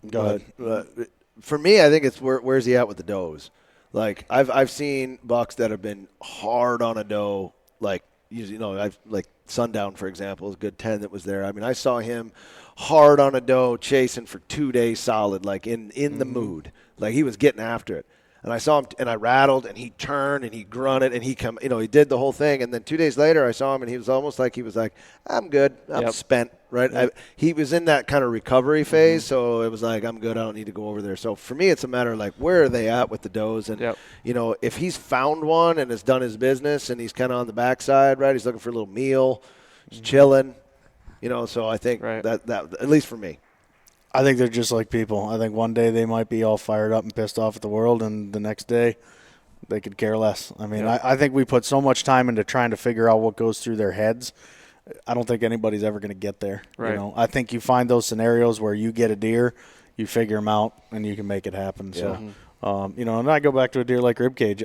Go ahead. For me, I think it's where's he at with the does? Like I've seen bucks that have been hard on a doe, like I've like Sundown, for example, is a good 10 that was there. I mean, I saw him hard on a doe chasing for 2 days solid, like in the mood, like he was getting after it. And I saw him, and I rattled, and he turned, and he grunted, and he did the whole thing. And then 2 days later, I saw him, and he was almost like I'm good, I'm spent, right? Yep. He was in that kind of recovery phase, so it was like, I'm good, I don't need to go over there. So for me, it's a matter of like, where are they at with the does? And if he's found one and has done his business, and he's kind of on the backside, right? He's looking for a little meal, he's chilling, So I think that at least for me. I think they're just like people. I think one day they might be all fired up and pissed off at the world, and the next day they could care less. I mean, I think we put so much time into trying to figure out what goes through their heads. I don't think anybody's ever going to get there. Right. I think you find those scenarios where you get a deer, you figure them out, and you can make it happen. So, and I go back to a deer like ribcage.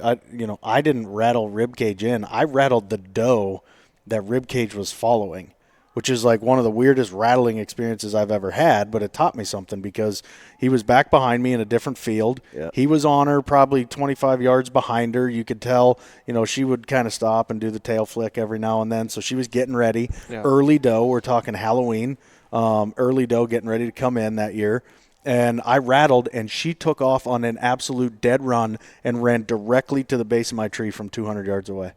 I didn't rattle ribcage in. I rattled the doe that ribcage was following, which is like one of the weirdest rattling experiences I've ever had, but it taught me something because he was back behind me in a different field. Yeah. He was on her probably 25 yards behind her. You could tell, she would kind of stop and do the tail flick every now and then. So she was getting ready. Yeah. Early doe, we're talking Halloween, early doe getting ready to come in that year. And I rattled, and she took off on an absolute dead run and ran directly to the base of my tree from 200 yards away.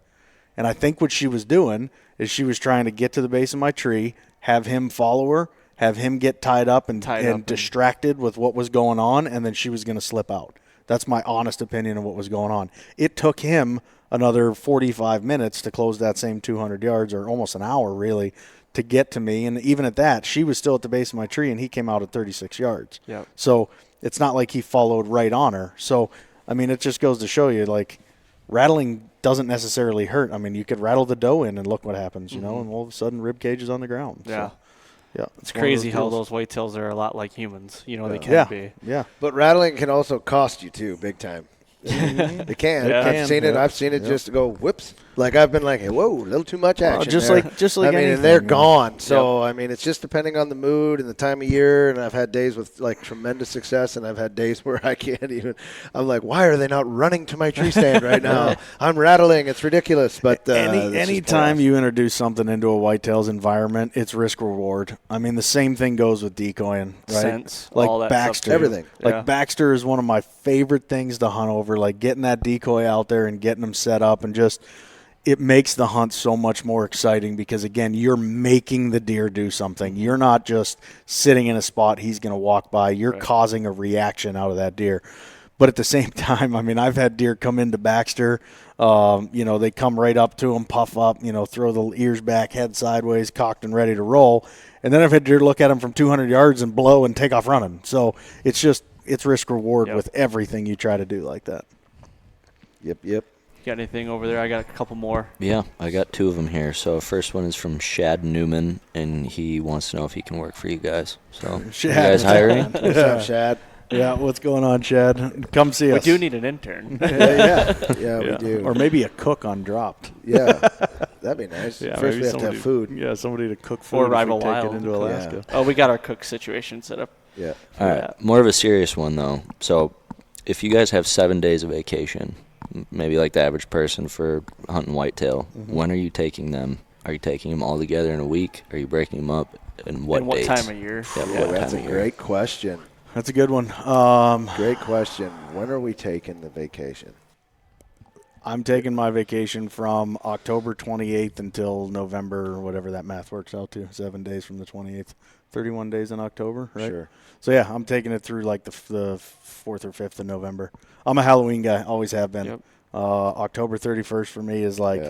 And I think what she was doing is she was trying to get to the base of my tree, have him follow her, have him get tied up and distracted with what was going on, and then she was going to slip out. That's my honest opinion of what was going on. It took him another 45 minutes to close that same 200 yards, or almost an hour, really, to get to me. And even at that, she was still at the base of my tree, and he came out at 36 yards. Yep. So it's not like he followed right on her. So, I mean, it just goes to show you, like, rattling doesn't necessarily hurt. I mean, you could rattle the doe in and look what happens, and all of a sudden rib cage is on the ground. Yeah. So, yeah. It's crazy how those whitetails are a lot like humans. They can be. Yeah. But rattling can also cost you too, big time. It can. Yeah. I've seen it just go whoops. Like I've been like, hey, whoa, a little too much action. Just there. like I mean, anything, and they're gone. So I mean, it's just depending on the mood and the time of year. And I've had days with like tremendous success, and I've had days where I can't even. I'm like, why are they not running to my tree stand right now? I'm rattling. It's ridiculous. But any time you introduce something into a whitetails environment, it's risk reward. I mean, the same thing goes with decoying, right? Scents, like all that Baxter, stuff. Everything. Like Baxter is one of my favorite things to hunt over. Like getting that decoy out there and getting them set up, and just it makes the hunt so much more exciting because, again, you're making the deer do something. You're not just sitting in a spot he's going to walk by. You're causing a reaction out of that deer. But at the same time, I mean, I've had deer come into Baxter. They come right up to him, puff up, throw the ears back, head sideways, cocked and ready to roll. And then I've had deer look at him from 200 yards and blow and take off running. So it's risk reward with everything you try to do like that. Yep. Got anything over there? I got a couple more. Yeah, I got 2 of them here. So first one is from Shad Newman, and he wants to know if he can work for you guys. So you guys hiring? What's up, Shad? Yeah, what's going on, Chad? Come see us. We do need an intern. Yeah, we do. Or maybe a cook on Dropped. Yeah, that'd be nice. Yeah, first we have to have food. Yeah, somebody to cook food. Or Rival if we Wild. Take it into Alaska. Yeah. Oh, we got our cook situation set up. Yeah. All right, more of a serious one, though. So if you guys have 7 days of vacation, maybe like the average person for hunting whitetail, when are you taking them? Are you taking them all together in a week? Are you breaking them up? And what dates? time of year? Yeah, That's a great question. That's a good one. Great question. When are we taking the vacation? I'm taking my vacation from October 28th until November, whatever that math works out to, 7 days from the 28th. 31 days in October, right? Sure. So, yeah, I'm taking it through like the 4th or 5th of November. I'm a Halloween guy, always have been. Yep. October 31st for me is like,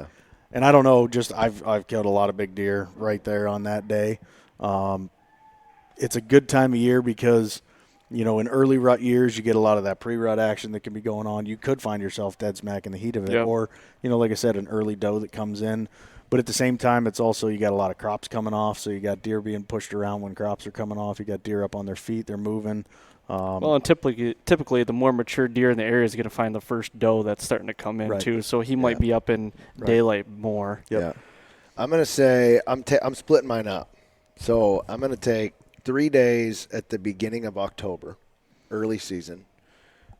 and I don't know, just I've killed a lot of big deer right there on that day. It's a good time of year because, in early rut years, you get a lot of that pre-rut action that can be going on. You could find yourself dead smack in the heat of it. Yep. Or, like I said, an early doe that comes in. But at the same time, it's also you got a lot of crops coming off, so you got deer being pushed around when crops are coming off. You got deer up on their feet, they're moving. Well, and typically the more mature deer in the area is going to find the first doe that's starting to come in Right. too. So he might be up in daylight more. Yep. Yeah. I'm going to say I'm splitting mine up. So I'm going to take 3 days at the beginning of October, early season.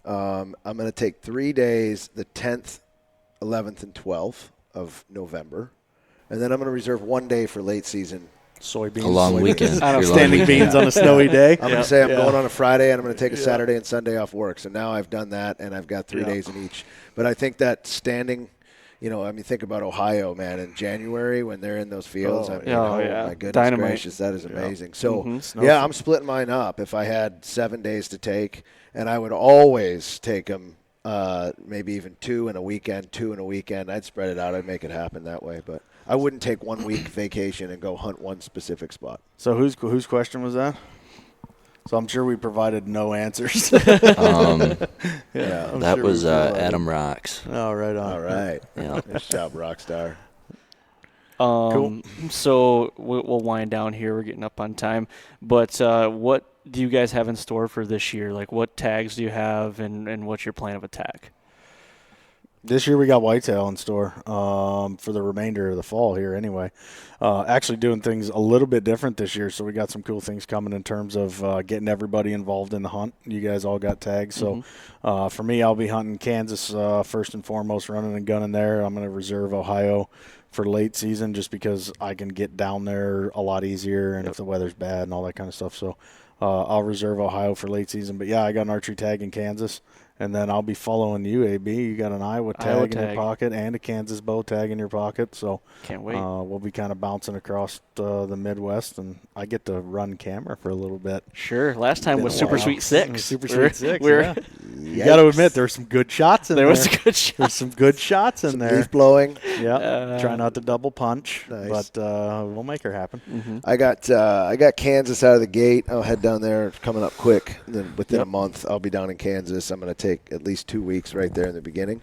I'm going to take 3 days the 10th, 11th, and 12th of November. And then I'm going to reserve 1 day for late season. Soybeans. A long weekend. I don't Your know. long Standing weekend. beans on a snowy day. I'm going to say I'm going on a Friday, and I'm going to take a Saturday and Sunday off work. So now I've done that, and I've got 3 days in each. But I think that standing, think about Ohio, man, in January when they're in those fields. My goodness Dynamite. gracious, that is amazing. So, Mm-hmm. I'm splitting mine up. If I had 7 days to take, and I would always take them maybe even 2 in a weekend, 2 in a weekend. I'd spread it out. I'd make it happen that way. But I wouldn't take 1 week vacation and go hunt one specific spot. So whose question was that? So I'm sure we provided no answers. That sure was we provided. Adam Rocks. Oh, right on. All right. Yeah. Nice job, Rockstar. Cool. So we'll wind down here. We're getting up on time. But what do you guys have in store for this year? Like, what tags do you have, and what's your plan of attack? This year we got whitetail in store for the remainder of the fall here anyway. Actually doing things a little bit different this year, so we got some cool things coming in terms of getting everybody involved in the hunt. You guys all got tags. So for me, I'll be hunting Kansas first and foremost, running and gunning there. I'm going to reserve Ohio for late season just because I can get down there a lot easier and if the weather's bad and all that kind of stuff. So I'll reserve Ohio for late season. But, yeah, I got an archery tag in Kansas. And then I'll be following you, AB. You got an Iowa tag in your pocket and a Kansas bow tag in your pocket. So can't wait. We'll be kind of bouncing across the Midwest, and I get to run camera for a little bit. Sure. Last time was Super Sweet 6. Super Sweet 6, yeah. You got to admit, there's some good shots in there. There was good shots. There's some good shots in there. Leaf blowing. Yeah. Try not to double punch, Nice. but we'll make her happen. Mm-hmm. I got Kansas out of the gate. I'll head down there coming up quick. And then within a month, I'll be down in Kansas. I'm going to take at least 2 weeks right there in the beginning.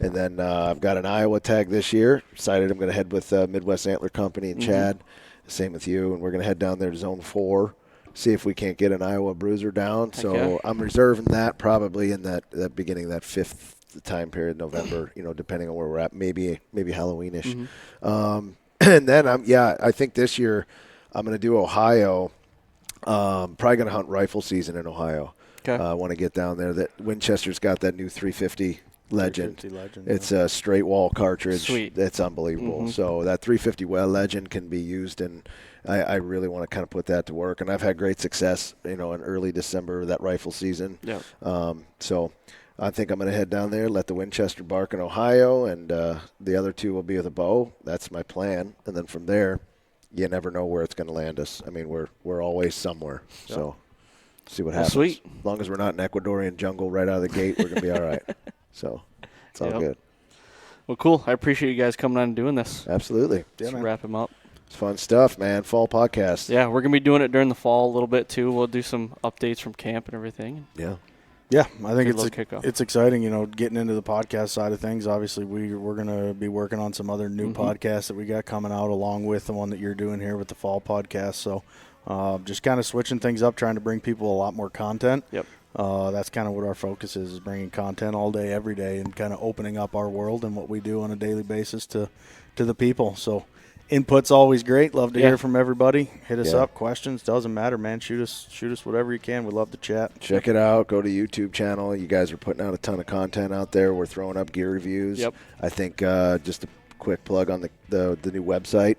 And then I've got an Iowa tag this year. Decided I'm going to head with Midwest Antler Company and Chad. Same with you. And we're going to head down there to Zone 4, see if we can't get an Iowa bruiser down. So I'm reserving that probably in that beginning of that 5th time period, November, depending on where we're at, maybe Halloween-ish. And then I think this year I'm going to do Ohio. Probably going to hunt rifle season in Ohio. Okay. I want to get down there. That Winchester's got that new 350 Legend. 350 Legend, It's a straight wall cartridge. Sweet. It's unbelievable. So that 350 well Legend can be used, and I really want to kind of put that to work. And I've had great success, in early December, that rifle season. Yeah. So I think I'm going to head down there, let the Winchester bark in Ohio, and the other 2 will be with a bow. That's my plan. And then from there, you never know where it's going to land us. I mean, we're always somewhere. Yeah. So see what happens. Sweet. As long as we're not in Ecuadorian jungle right out of the gate, we're going to be all right. So it's all good. Well, cool. I appreciate you guys coming on and doing this. Absolutely. Let's wrap him up. It's fun stuff, man. Fall podcast. Yeah, we're going to be doing it during the fall a little bit, too. We'll do some updates from camp and everything. Yeah. Yeah, I think Kickoff. it's exciting, getting into the podcast side of things. Obviously, we're going to be working on some other new podcasts that we got coming out along with the one that you're doing here with the fall podcast. So just kind of switching things up, trying to bring people a lot more content. Yep. That's kind of what our focus is bringing content all day, every day, and kind of opening up our world and what we do on a daily basis to the people. So input's always great. Love to hear from everybody. Hit us up. Questions, doesn't matter, man. Shoot us whatever you can. We'd love to chat. Check it out. Go to YouTube channel. You guys are putting out a ton of content out there. We're throwing up gear reviews. Yep. I think just a quick plug on the new website.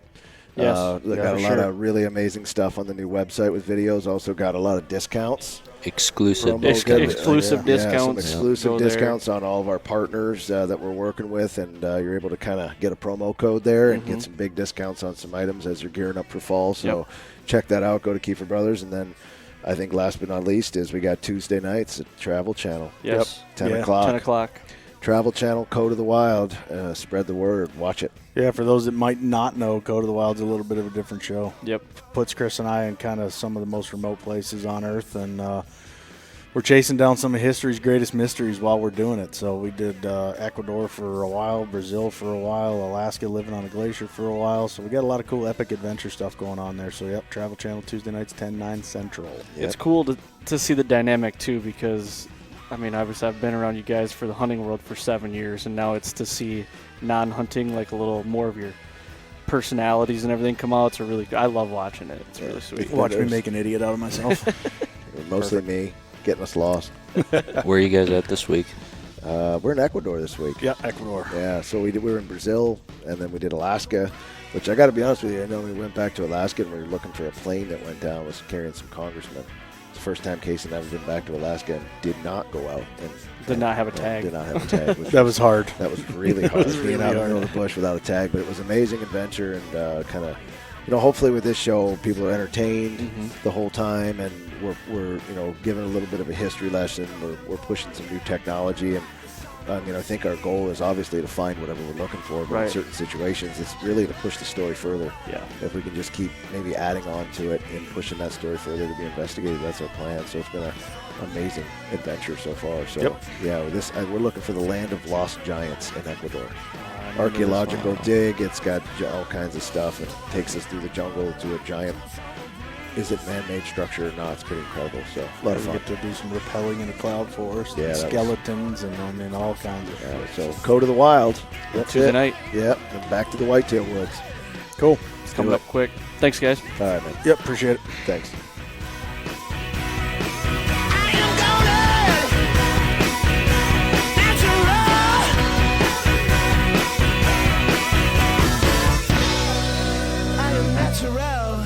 Yes. They got a lot of really amazing stuff on the new website with videos. Also got a lot of discounts. Exclusive Exclusive discounts. Some exclusive Go there. discounts on all of our partners that we're working with, and you're able to kind of get a promo code there and get some big discounts on some items as you're gearing up for fall. So check that out. Go to Keefer Brothers, and then I think last but not least is we got Tuesday nights at Travel Channel. Yes. 10 o'clock. 10 o'clock. Travel Channel, Code of the Wild. Spread the word. Watch it. Yeah, for those that might not know, Code of the Wild's a little bit of a different show. Yep. Puts Chris and I in kind of some of the most remote places on Earth, and we're chasing down some of history's greatest mysteries while we're doing it. So we did Ecuador for a while, Brazil for a while, Alaska living on a glacier for a while. So we got a lot of cool epic adventure stuff going on there. So, yep, Travel Channel Tuesday nights, 10/9 Central. Yep. It's cool to see the dynamic, too, because, I mean, obviously I've been around you guys for the hunting world for 7 years, and now it's to see non-hunting, like a little more of your personalities and everything come out. It's I love watching it. It's really sweet. Watch me make an idiot out of myself. Mostly me getting us lost. Where are you guys at this week? We're in Ecuador this week. Yeah, Ecuador. Yeah, so we were in Brazil, and then we did Alaska, which I got to be honest with you, I know we went back to Alaska and we were looking for a plane that went down, was carrying some congressmen. It's the first time Casey and I have been back to Alaska and did not go out. And Did not have a tag. Did not have a tag. That was hard. That was really hard. was Being really out in the hard. middle of the bush without a tag, but it was an amazing adventure and kind of, hopefully with this show, people are entertained the whole time, and we're giving a little bit of a history lesson. We're pushing some new technology, and I think our goal is obviously to find whatever we're looking for, but in certain situations, it's really to push the story further. Yeah. If we can just keep maybe adding on to it and pushing that story further to be investigated, that's our plan. So it's been an amazing adventure so far. So yeah, we're looking for the land of lost giants in Ecuador. Archaeological dig. It's got all kinds of stuff. It takes us through the jungle to a giant. Is it man-made structure or not? It's pretty incredible. So a lot of We fun. get to do some rappelling in the cloud forest, Yeah, and that was- skeletons, and all kinds of So Code of the Wild. That's Tuesday it. night. Yep. And back to the whitetail woods. Cool. It's coming up quick. Thanks, guys. All right, man. Yep, appreciate it. Thanks. I am gonna natural. I am natural.